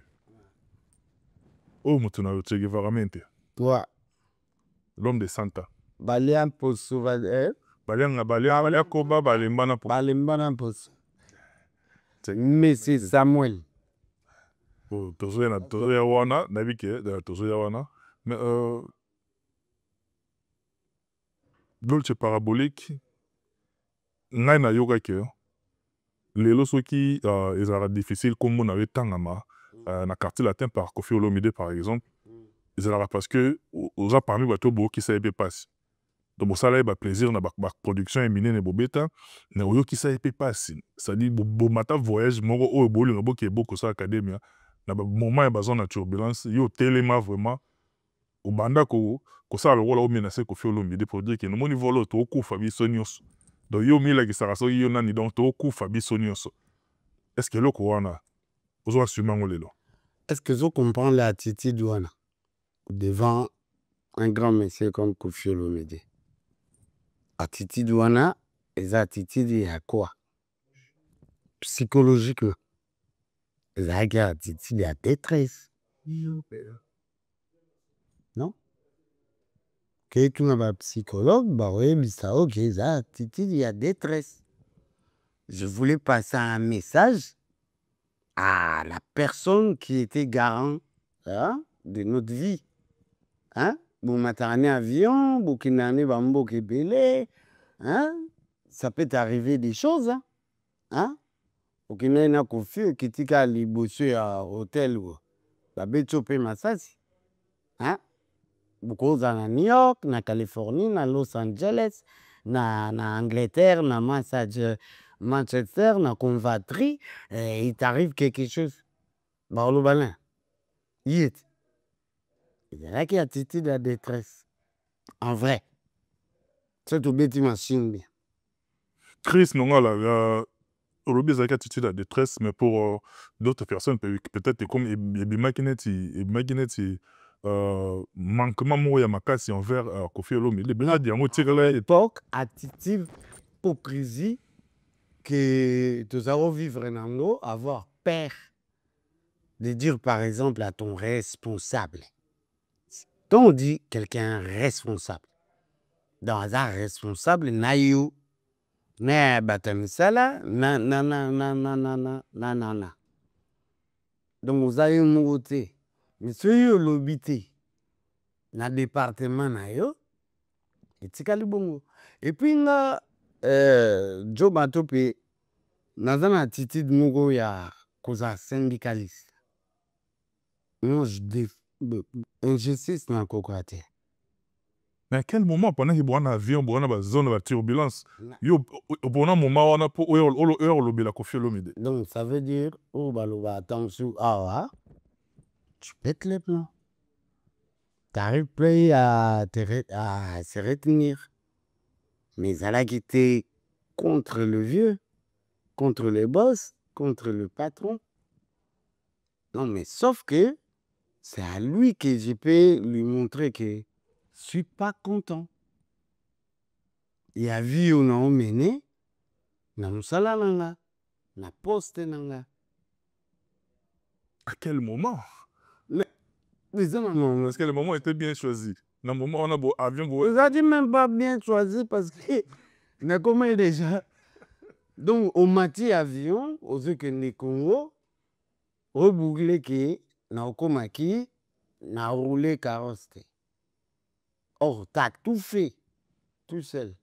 Oh mutuna Che Guevara mente. Ouais. L'homme de Santa. Balian poso Balian koba balembana po. Balembana poso. Monsieur Samuel. Oh tozoya wana nabike tozoya wana mais Dolce parabolique ngai na yoga ke lelo soki ezala difficile comme on avait tangama na quartier latin par Koffi Olomide par exemple ezala parce que oza parmi bato bo qui savait passe donc bo sala ba plaisir na ba production éminente bobeta na oyo qui savait passe ça dit bo mata voyage moko o bolinga boke boko sa academia na ba moment ba zone na turbulence yo telema vraiment au banda ko ça le rôle au menacer Koffi Olomide pour dire que no moni volo to kufa biso nyos. Donc, yo mila qui sera so yo nani donc to ku fabi sonioso. Est-ce que le corona vous assumez ngolelo? Est-ce que vous comprenez l'attitude douana devant un grand monsieur comme Koffi Olomide? Attitude douana et attitude à quoi? Psychologiquement. Les attitude à détresse. Non? Que tu n'as pas psychologue, bah oui, mais ça, ok, ça, attitude, il y a détresse. Je voulais passer un message à la personne qui était garant de notre vie. Hein? Bon, maternité avion, Burkinane, Bambo, Kébélé. Hein? Ça peut t'arriver des choses. Hein? Burkinane, Kofi, Kitika, les bosser à hôtel ou la Betsope Massasi. Hein? Beaucoup na New York, na Californie, na Los Angeles, na Angleterre, na Manchester, na Convatry, il t'arrive quelque chose. Bah, le balin. Il y a là qui attitude de détresse. En vrai. C'est tout bête machine. Chris non là Olobi a attitude de détresse mais pour d'autres personnes peut-être comme Ebimakineti manquement moya makasi envers Koffi Olomide les blancs diango tirela époque attitude hypocrisie que nous allons vivre dans nous, avoir peur de dire par exemple à ton responsable. Quand on dit quelqu'un responsable, dans un responsable naïo na batamisala na donc vous avez monté monsieur lobité na département na yo etikali bongo et puis nga Joe Matope naza na attitude moko ya koza syndicaliste non injustice na kokate. Mais à quel moment pendant qu'il y a un avion, il y a une zone de turbulence, il y a un moment où on a lobby la Koffi Olomide. Donc ça veut dire, oh bah attention, tu pètes les plans. t'arrives plus à se retenir. Mais Zala qui était contre le vieux, contre le boss, contre le patron. Non, mais sauf que c'est à lui que je peux lui montrer que je ne suis pas content. Il a vu où on a mené, na musala nanga, na poste nanga. À quel moment? Mais ça, non, Parce que le moment était bien choisi. Dans le moment où on a beau avion, vous avez dit même pas bien choisi parce que na comment déjà. Donc, au mati avion, aux yeux que les Congo, rebouclé que na okomaki, na roulé carrosse. Or, t'as tout fait, tout seul.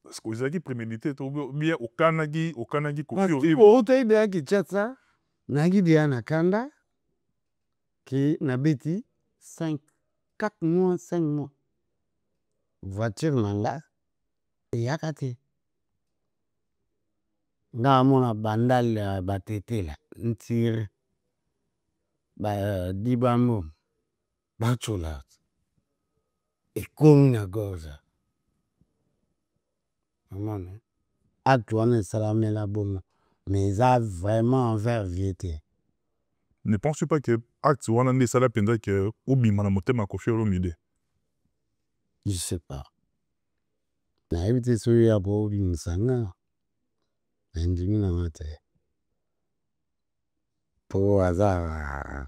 parce que vous avez prémédité, ou bien au Kanagi, Parce que au hôtel de Kinshasa, nagi dia na kanda, qui na beti 4 mois, 5 mois. Voiture nanga, et yakate. Nga mona bandal batete la, ntire, dibamo, bachola. Et comme na goza. Actuellement, ça la la bonne. Mais ça vraiment envers vieté. Ne penses pas que acte wana nde sala penza que obima na motema kofi olomide? Je sais pas. Na évité ce ya bo bimisanga. Ndimi na mate. Pour hasard,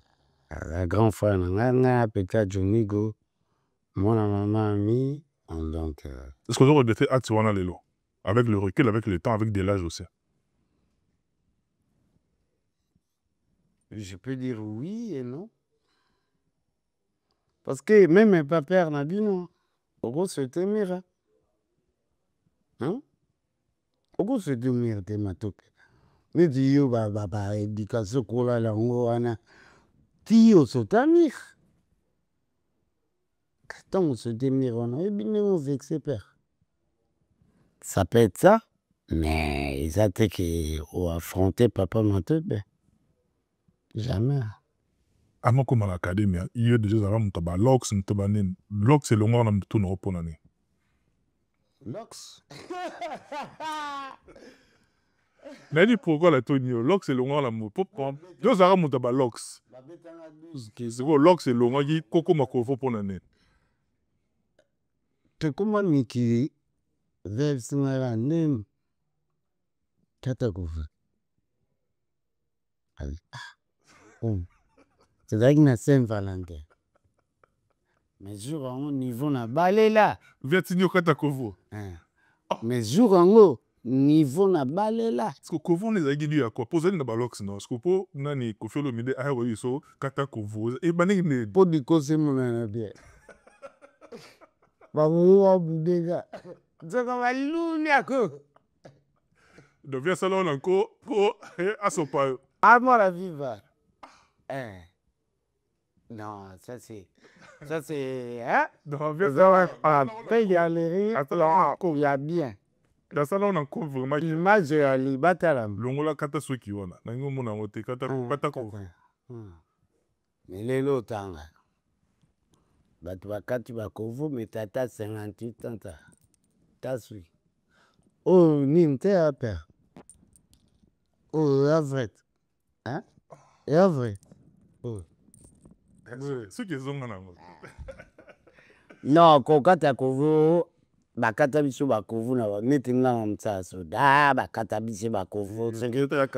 grand frère na peut-être Jonigo, mon maman ami, donc. Est-ce que vous avez fait acte wana lelo? Avec le recul, avec le temps, avec de l'âge aussi. Je peux dire oui et non. Parce que même mes papas n'a dit non. Pourquoi c'était mire? Hein? Pourquoi c'était mire de ma toque? Mais dis yo éducation kola la ngwana. Tio sotamir. Quand on se démire, on a bien on vexé père. Ça peut être ça, mais ils étaient qui ont affronté papa Matobe. Jamais. Avant comme à l'académie, il y a déjà un mutaba lox mutabanin. Lox c'est le moment où tout nous reponane. Lox. Mais dit pourquoi la toni lox c'est le moment là mo pop pop. Deux ara mutaba lox. C'est quoi lox c'est le moment qui koko makofo ponane. Te comment Niki veut se mettre nem catacouve. C'est vrai que na Saint-Valentin. Mais jour en niveau na balé là. Vertigno katakovo. Mais jour en haut niveau na balé là. Est-ce que kovo les a guidés à quoi? Poser na balox non. Est-ce que po nani kofi lo mide ayo yiso katakovo. Et bané ne. Po di kose mo na bien. Babu wa budega. Zaka maluni ako. Donc viens salon encore pour asopa. À moi la viva. Non, ça c'est. Ça c'est. Hein? Donc viens salon. Paye galerie. Attends, il y a bien. Dans salon encore vraiment. Image à l'ibatalam. Longola kata soki wana. Nango mona wote kata patako. Mais les lots tanga. Batu bakati bakovu mais tata 58 ans ta. Tasui. Oh, ninte à père. Oh, la vrai. Hein? La vrai. Oh. Ce qui sont en non, kokata kovu bakata biso bakovu na neti nga mtsaso da bakata biso bakovu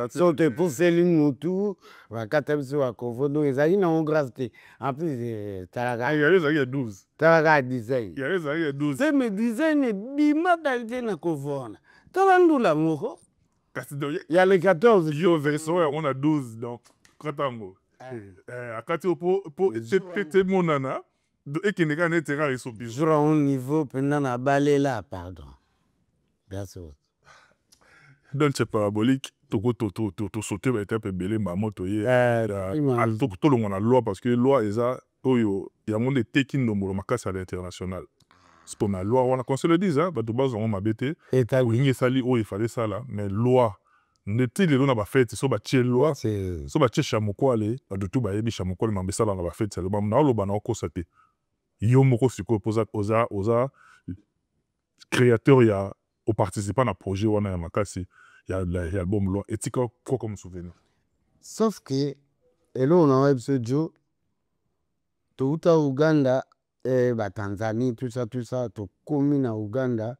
so te pousseli mutu bakata biso bakovu donc ezali na gravité en plus talaga il y a 12 talaga design il y a 12 c'est mes design bima dalite na kovona talandula moko il y a les 14 yo version on a 12 donc katango akati pour te monana et qui n'est qu'un intérêt sur le jour au niveau pendant la balai là pardon bien sûr donc c'est parabolique to sauter va être un peu belé ma moto hier tout le monde a loi parce que loi est ça oyo il y a monde de taking no moro makasi à l'international c'est pour la loi on a qu'on se le dise hein bah de base on m'a bêté et t'as oui sali oh il fallait ça là mais loi n'était les na ba fête so ba tie loi so ba tie chamoko ale de tout ba yebi chamoko le mambesa là na ba fête c'est le bam na lo ba na ko saté yo moko sikoyo oza créateur ya oparticipa na projet wana ya makasi ya album loi etika quoi comme souvenir? Sauf que eloko na oyebi so jo touta Uganda Tanzanie tout ça tokomi na Uganda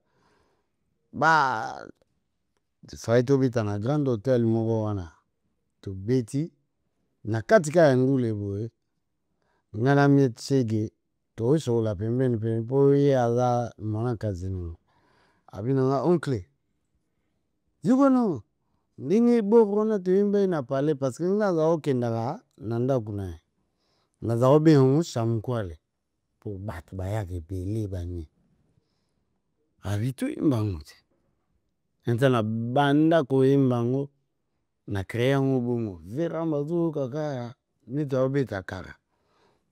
fai tobeta na grand hotel moko wana tobeti na katika ya ngule boye nga na Miet Shege tozosokola pembeni mpo ye aza mwana kazino abi na nga oncle yokono ndenge boko wana toyembaki na palais parce que nga aza okendaka na ndako na ye naza kobenga ngo Chamukwale mpo bato bayaka ebele bani abi toyemba ngo te enta na banda koyemba ngo na créé yango bongo vera bazoyoka kaka neti aobeta kaka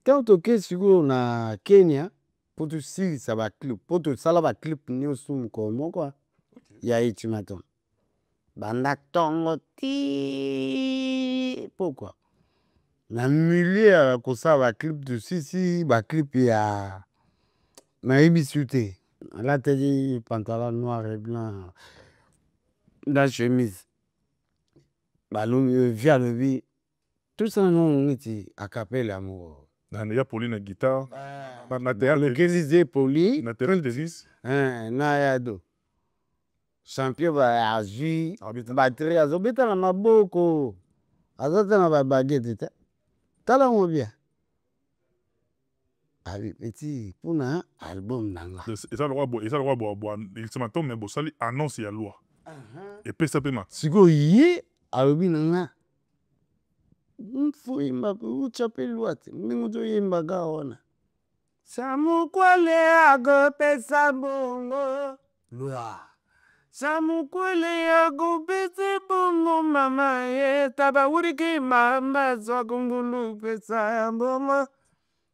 ntango toke sikoyo na Kenya mpo tosilisa baclip mpo tosala baclip nyonso mokolo moko ya Ultimatum banda ntongo ti pokua na milieu ya kosala baclip tosisi baclip ya nayebi su te alataki pantalon noir et blanc na chemise balobi vi alobi tosala nango neti acapella moko ya poli na guitare lokelize poli na terrain de 10 na yado champion azwi batterie azobeta na maboko aza te na babagete te tala ngo bia abi eti mpona album na nga eza lokwa Ultimatum me bosali annonce ya loi epesa mpe sikoyo ye alobi na nga mfo yemba mpe utya mpe lwa te ndenge toyembaka wana Chamukwale akopesa bongo lwa Chamukwale akopesa bongo mama ye tabawuriki mama zwakungulu pesa ya mbongo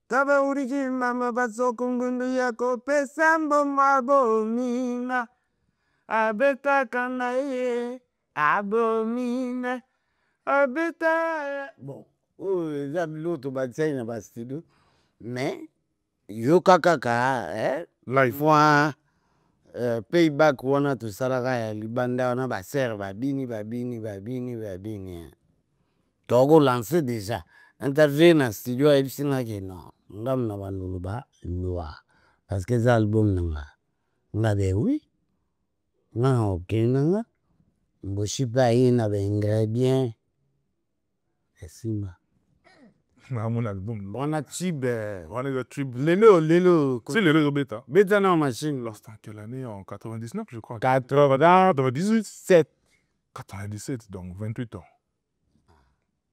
tabawuriki mama bazokungulu yakopesa mbongo abomina abetaka na ye abomina abeta bon oyo eza biloko tobakisaki na bastudio mais yoka kaka live mwa payback wana tosalaka ya libanda wana basere babini tokolance déjà interview na studio ayebisingaki non ngamu na bandolo balwa parce que eza album na nga nga be oui nga okendanga mboshi mpe aye na baingrédient esimba namona album wana tube wana eza tube lelo si lelo ezobeta beta na machine lorsque en quelle année en 99 je crois 97 97 donc 28 ans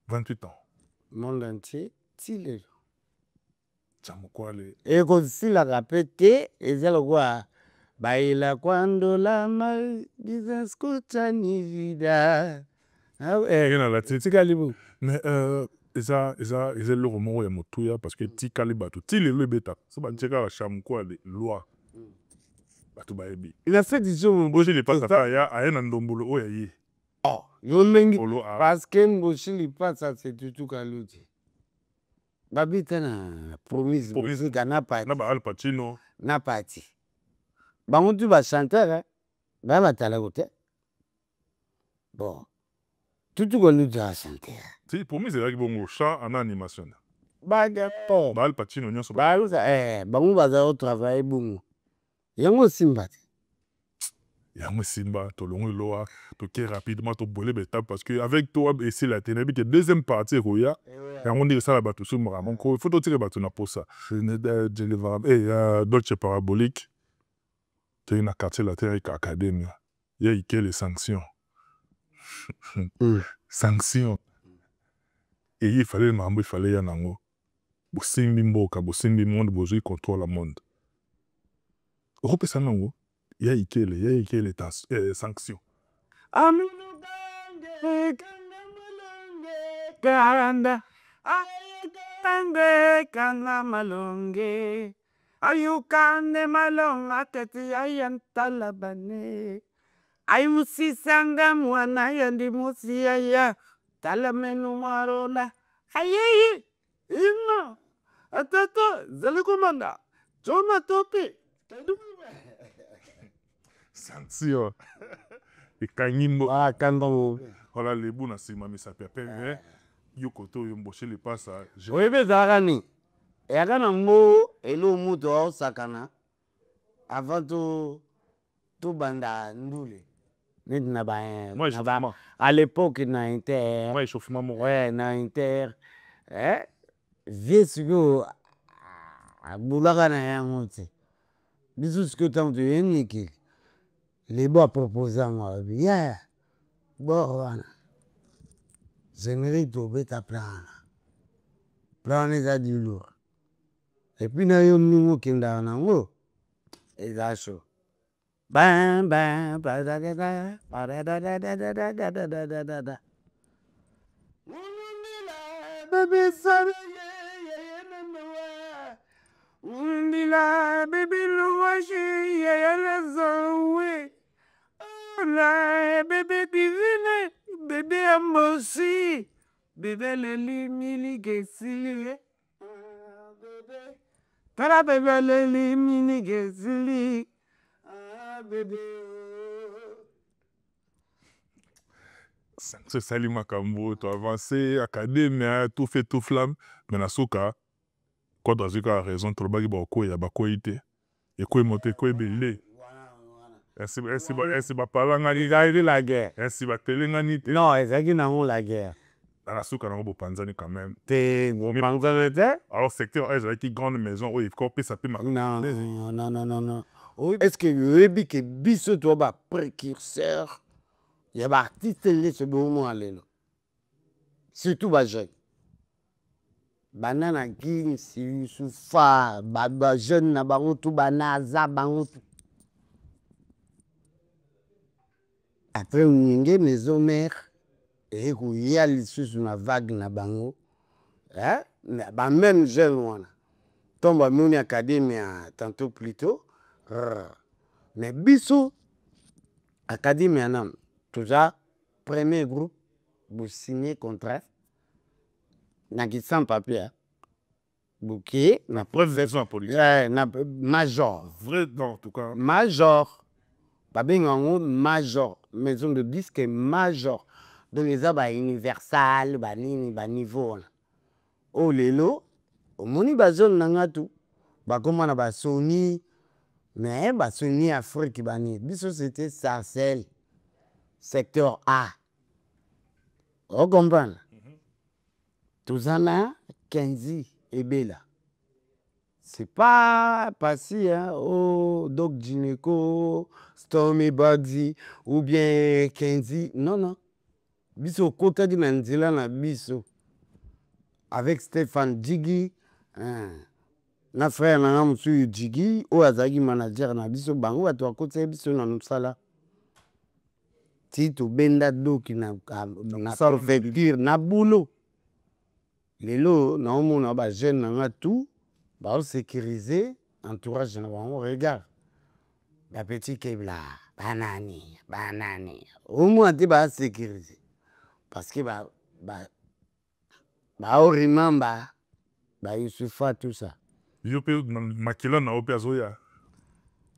28 ans monde entier ti lelo Chamukwale ekosilaka mpe te eza lokola baila kwandola business kuchani vida tikali bo mais eza eloko moko ya motuya parce que tikali bato ti lelo ebetaka so batie kaka Chamukwale loi bato bayebi ina feti so mboshi lipasa ta aye na ndombolo oyo aye yo ndenge parce que mboshi lipasa setutuka luti babita na promise na pati na ba Al Pacino na pati bango tu bachanteur baya batalako te bon tutuka luti achanteur si promise ezalaki bongo chat ana animation baga ba Al Pacino nyonso bango baza otravaille bongo yango osimba te yango esimba tolongo eloa toke rapidement tobole betape parce que avec toi esila te nayebi ke deuxième partie ekoya yango ndenge esala bato somaka monko ifo totike bato na posa Dolce Parabolique toyei na quartier latin academia ya ikele sanction sanction eye ifale makambo ifale ya nango bosimbi mboka bosimbi monde bozwi contrôle ya monde okopesa nango ya ikele sanction kanda kanda malonge ayukande malonga tete ayantalabane ayusisanga mwana yandi musiyaya talamenu marola ayeyi ino atata zali komanda Toma tope. Sentir. Et Kanyimbo. Ah, Kandongo. Voilà, les bouts, c'est ma misa pepe. Yokoto, yomboche les passes. Oui, mais Zarani. Et à Ganambo, et l'eau mouton, sakana. Avant tout banda ndoule. Moi, échauffement. À l'époque, na Inter. Moi, échauffement, mon. Ouais, na Inter. Vieux sugo. Boulaga na yangote. Bisous ce que t'as de Yeniki. Les bas proposant moi. Yeah. Bon, générique au bêta plan. Plan les du lourd. Et puis, na yon numo qui m'a dit, et ça chaud. Bam, bam, ba da da da, ba da da da da da da da da da da da da. Baby, sorry, yeah, Undila, baby, Luwashi, yeah, let's go. La, baby, divine, baby, Amosi, baby, Lili, Mili, Gesili, baby. Tara, baby, Lili, Mili, Gesili. Bébé. C'est Salima Kambo, tu as avancé, académie, tout fait, tout flamme. Mais Nasuka, quand tu as raison, tu as dit que tu as été. Et tu as monté, tu as belé. Est-ce que tu as parlé de la guerre? Est-ce que tu as parlé de non, c'est qui n'a la guerre. Nasuka, tu as Panzani quand même. T'es Panzani? Alors, secteur, il y a une grande maison où il faut que ça peut marcher. Non, non, non, non, non. Est-ce que le Rebi qui est biso, tu as précurseur? Il y a des artistes qui sont vraiment allés là. Surtout les jeunes. Banana King, si Soufa, les jeunes, na bango tout, banaza, bango tout. Après, on y a maison mère. Et il y a une vague na bango. Même jeune, tombe à mon académie tantôt plus tôt. Mais biso, académie, tout ça, premier groupe, vous signez contrat. N'a qui sans papier. Bouquet, La preuve des gens politiques. Major. Vrai, non, en tout cas. Major. Pas bien en haut, major. Maison de disque major. Donc les arbres universal, niveau. Oh, lelo, au moni bazon nangatu. Comment on a Sony. Mais Sony Afrique, biso c'était Sarcelles. Secteur A. Vous comprenez? Tout ça là, 15 et Bella. C'est pas passé, hein, au Doc Gineco, Stormy Bugsy, ou bien Kenzie. Non, non. Biso, côté de Nanzila, na biso. Avec Stéphane Djigui, na frère na monsieur Djigui, ou azagi manager na biso, bango, à toi, côté biso, na nous sala. Tito Benda Doki na préfecture, na boulot. Les lots, na on a jeune na tout. Bah, sécuriser, entourage de nous, regarde. La petite Kebla, banani. Au moins, tu vas sécuriser. Parce que, il suffit tout ça. Yope, makila na ope azoya.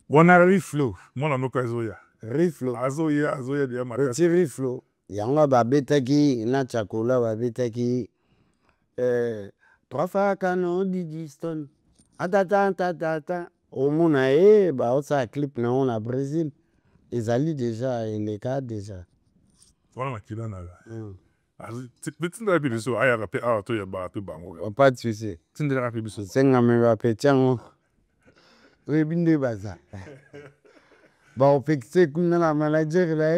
On a riflo. Moi, na noka azoya. Riflo. Azoya, dia makasi. Petit riflo. Yanga babetaki, na chakola babetaki. 3 fois canon Didiston. Attends. Au monde, ça a clip on a Brésil. Ils allaient déjà, les cas déjà. Voilà, makila na. Petit de la biso, aya rappé, to ya ba, bango. Pas de souci. Petit de la biso. C'est un ami rappé, tiens. Oui, bien de baza. Bon, on fait que c'est comme la manager là,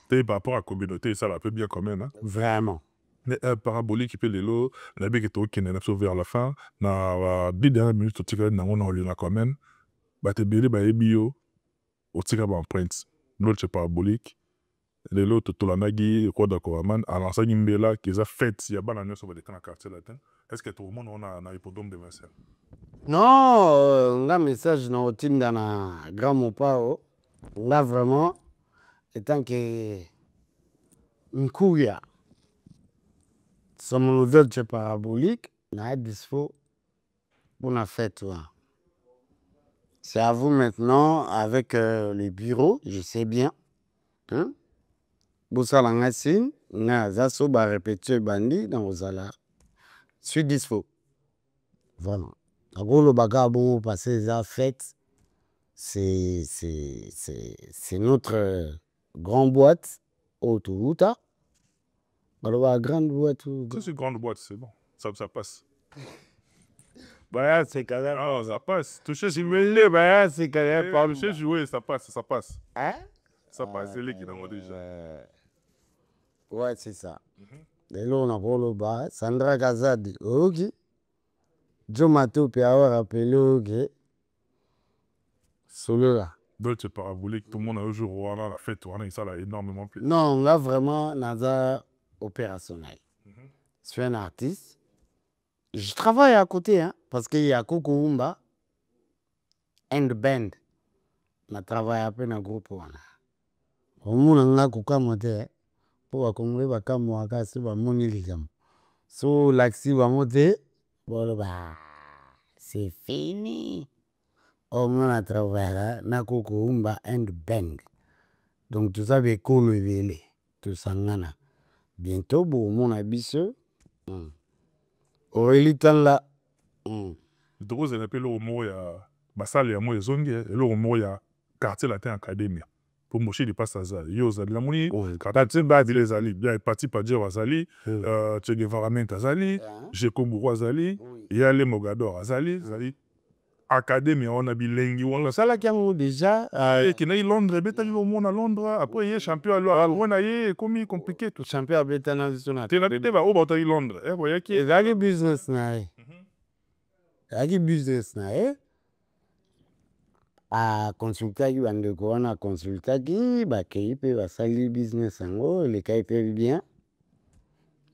T'es par rapport à la communauté, ça va peu bien quand même, hein. Vraiment. Mais parabolique qui peut les lots, la bec est au qui n'est pas vers la fin, na 10 dernières minutes, au tigre, na on a eu quand même. Bah, t'es bien, bah, bio, au tigre, bah, empreinte. L'autre, c'est parabolique. Les lots, tout la nagi, quoi d'accord, man, à l'enseigne Mbela, qui a fait, il y a pas l'année sur des quartiers latins. Est-ce que tout le monde on a un hippodrome de Vincent? Non, on a un message dans le team dans un grand mopao. On a vraiment, étant que un couilla. Some nouvelles parabolique, on a dispo. pour la fête. C'est à vous maintenant, avec les bureaux, je sais bien. Hein? Boussala Ngassine, Nazaso, répéter Bandi dans vos alarmes. Je suis dispo. Voilà. Avant le bagarre, bon, passer les fêtes, c'est notre grande boîte, Autoruta. Alors, la grande boîte. Ça, c'est une grande boîte, c'est bon. Ça passe. Bah, c'est quand même. Ah, ça passe. Toucher, Tu me le bah, c'est quand même pas. toucher, jouer, ça passe, ça passe. Hein? Ça passe, c'est lui qui l'a déjà. Ouais, c'est ça. Et là, on a pour le bas, Sandra Kazadi, ok. Joe Mato, puis avoir appelé, ok. Solo là. Dolce parabolique, tout le monde a un jour, voilà, la fête, voilà, et ça l'a énormément plu. Non, là, vraiment, Naza opérationnel. Je suis un artiste. Je travaille à côté, hein, parce qu'il y a Kukumba and Band. On travaille un peu dans le groupe. On a un groupe pour va congolais va comme moi kasi va monilizam so laxi va monter bon bah c'est fini on a travaillé na Kukumba and Band donc tout ça veut cool vele tout ça ngana bientôt bon mon abisso Aurélie Tanla Le drôle, c'est un peu le mot, il y a Bassal, il y a moi, et le mot, il y a quartier latin académie. Pour Moshi, il passe à ça. Yo, Zali, la mouni, quartier bas, il est allé. Bien, il est parti par dire Azali, Che Guevara Azali, Jekombou Azali, il y a les Mogador Azali, Azali. Académie, on a bilingue, on a ça là qui a déjà et qui est Londres, bêta au monde à Londres, après il est champion alors on a eu comme compliqué tout. champion bêta national. Tu n'as pas au bataille Londres, eh voyez qui. Et business na. Business na a consultaki bandeko wana consultaki bakei mpe basali business yango elekai mpe bien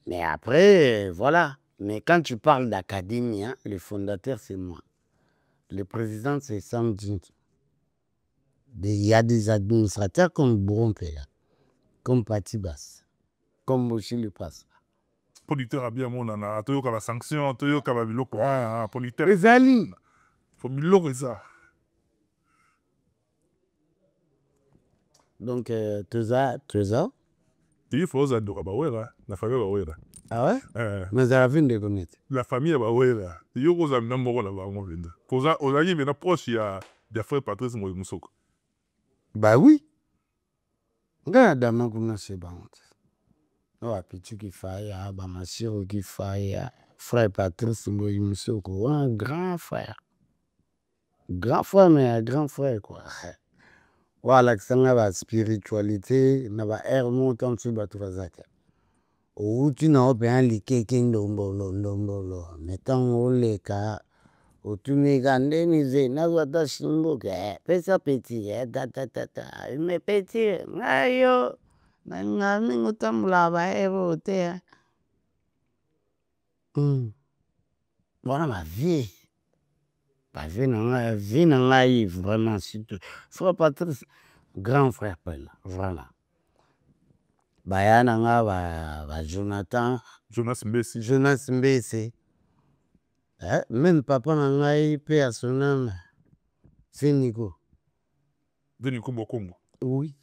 mais après voilà mais quand tu parles d'académie hein, le fondateur c'est moi le président c'est Sam Djinto il y a des administrateurs comme Borompela comme Patibas comme Moshi le passe producteur a bien mon ana toyoka la sanction toyoka ba biloko producteur ezali faut biloko ça. Donc, Teza. Il faut oser adorer Bawera, la famille Bawera. Ah ouais? Mais ça a vu de connaître. La famille Bawera. Il y a oser numéro là bas mon vende. Pour ça, on a eu une approche il y a frère Patrice Mousoko. Bah oui. Regarde dama kuna c'est bon. Non, Pichu qui faille, Bamasiro qui faille, frère Patrice Mousoko, un grand frère. Grand frère, mais un grand frère quoi. Voilà, que la spiritualité, na air montant sur bateau zaka. Ou tu n'as pas un liqué qui ndombolo. Mettons au leka, ou tu n'es gandénisé, n'a pas de chimboke, pesa petit, mais petit, ayo, n'a n'autant la va voilà ma vie. Ma vie n'a vraiment surtout. Frère Patrice, grand frère Pella, voilà. Bayana nga Jonathan. Jonas Mbesi. Jonas Mbesi. Même papa n'a eu paix à son âme. C'est Nico. Nico Bokongo. Oui.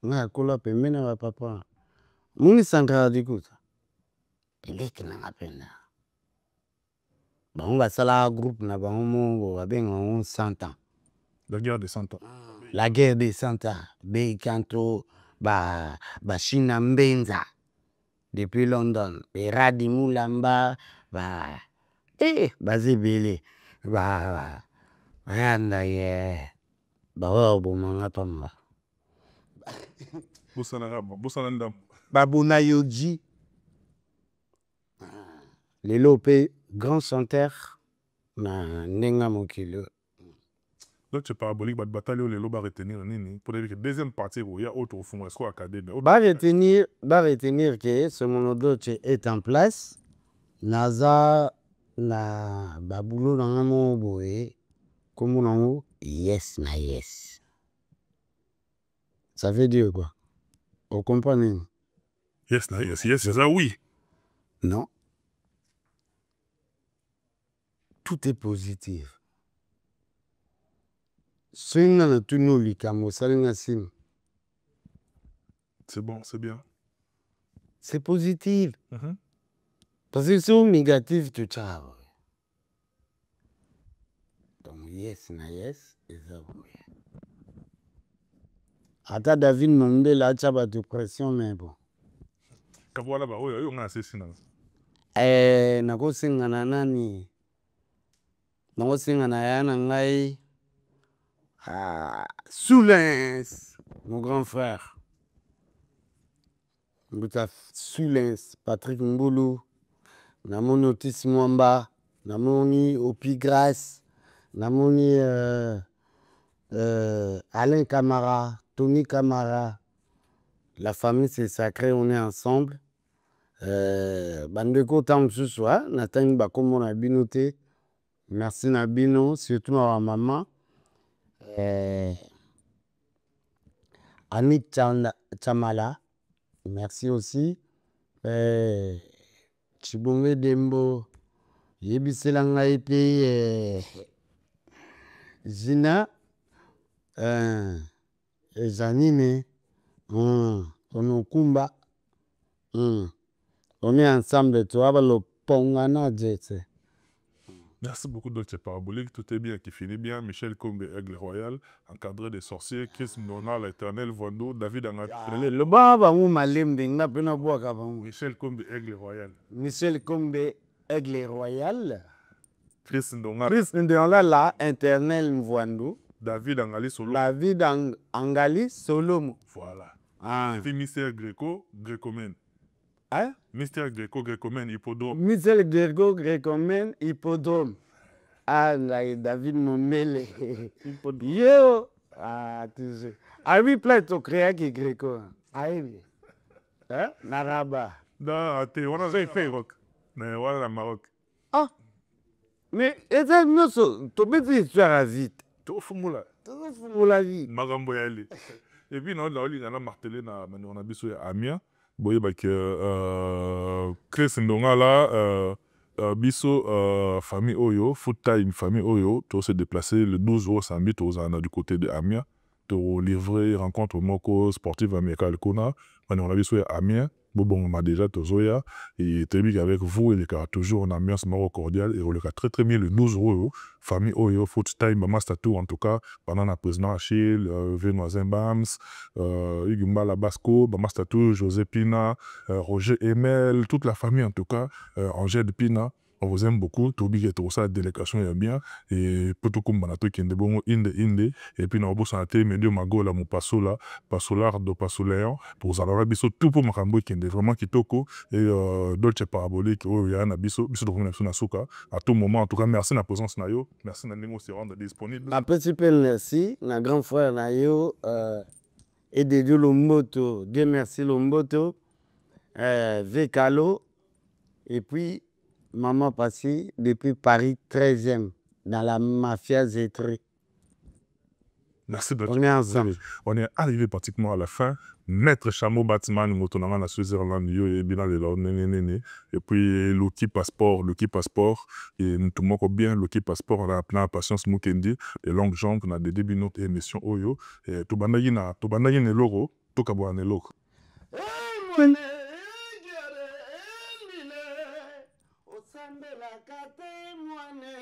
Nga kola pembeni na papa. Muni sankara dikuta. Eleki na pena. On va ça la groupe na bango va bien on 100 ans. La guerre des 100 ans. La guerre des 100 ans. Kanto China Mbenza. Depuis London. Radi Moulamba Bazibili. Yanda ye. Bomanga pamba. Bosana ndam. Babuna Yoji. Les Lopé, grand chanteur. Nenga Mokilo. Donc tu parabolique, la bataille, les lots va retenir nini. Pour dire que deuxième partie, il y a autre fond, est-ce qu'on académie. Va retenir que ce monodote est en place. Naza na babulo na mo boye. Comme on yes na yes. Ça veut dire quoi? Vous comprenez? Yes na yes, yes, c'est ça oui. Non. tout est positif. Swinga na tuno likambo salinga sim. C'est bon, c'est bien. C'est positif. Parce que c'est négatif, tu as. Donc, yes, na yes, et ça, oui. Ata David Monde, là, tu as de pression, mais bon. Voilà, bah, oui, on a assez sinon. Nako singa na nani. Nako singa na yana ngai. Soulens, mon grand frère. Mbuta Soulens, Patrick Mboulou. Namoni Otis Mwamba. Namoni Opi Grace. Namoni Alain Camara. Tony Camara. La famille c'est sacré, on est ensemble. Bandeko tant que ce soit, Nathan Bakomo na binoté. Merci Nabino, surtout à maman. Annie Chamala, merci aussi. Chibomé Dembo, Yebiselanga été Zina, Janine, Onokumba. On est ensemble, tu vois, le Pongana Jet. Merci beaucoup, Dolce Parabolique. Tout est bien, qui finit bien. Michel Combe, Aigle Royal, encadré des sorciers. Chris Ndona, l'éternel Vondo. David Angat. Le baba mou malem de n'a pas boire qu'avant. Michel Combe, Aigle Royal. Michel Combe, Aigle Royal. Chris Ndona. Chris Ndona, là, éternel Vondo. David Angali Solo. David Angali Solo. Voilà. Ah. Et puis Mystère Gréco, Grécomène. Hein? Mystère Gréco, Grécomène, Hippodrome. Mystère Gréco, Grécomène, Hippodrome. Ah, là, David Momele. Yo! Ah, tu sais. Ah oui, plaît au créa qui Gréco. Ah oui. Hein? Naraba. Non, on a fait rock. Mais voilà la Maroc. Ah! Mais, et ça, nous, tu peux dire histoire vite. Tout fumula. Tout fumula vite. Magambo yali. Et puis, on a martelé, on a biso à Amiens. Boye que Chris Ndonga là biso famille Oyo foot time famille Oyo to se déplacer le 12 euros samedi du côté de Amiens to livrer rencontre moko sportive amicale kona on a biso à Amiens bon m'a déjà tozoya et Tébik avec vous et les cas toujours en ambiance maro cordiale et on le cas très très bien le 12 euros famille Oyo foot time mama statou en tout cas pendant la président Achille Venoisin Bams Igumbala Basco mama statou José Pina Roger Emel toute la famille en tout cas Angèle Pina. On vous aime beaucoup, Tobi et tout ça, délégation est bien, et pour tout comme Banato qui est de bon inde, et puis nous avons santé, mais Dieu m'a go là, mon passo là, passolar, do passoléon, pour Zalora Bisso, tout pour Makambo qui est vraiment qui toko, et Dolce Parabolique, oh, il y a un Bisso, Bisso de Revenation Nasuka, à tout moment, en tout cas, merci de la présence Nayo, merci de nous se rendre disponible. Ma petite merci, mon grand frère Nayo, et de Dieu Lomboto, Dieu merci Lomboto, Vekalo, et puis, maman passée depuis Paris 13e, dans la mafia Zétré. Merci de On est ensemble. On est arrivé pratiquement à la fin. Maître Chameau Bâtiment, nous montons dans la Suisse-Irlande, et puis Loki Passeport, et nous tout le monde bien, Loki Passeport, on a plein de patience, Mukendi, et longue jambe, on a des débuts notre émission Oyo, et tout bandaïna l'oro, tout kabouane l'oro. Sambela kate mwane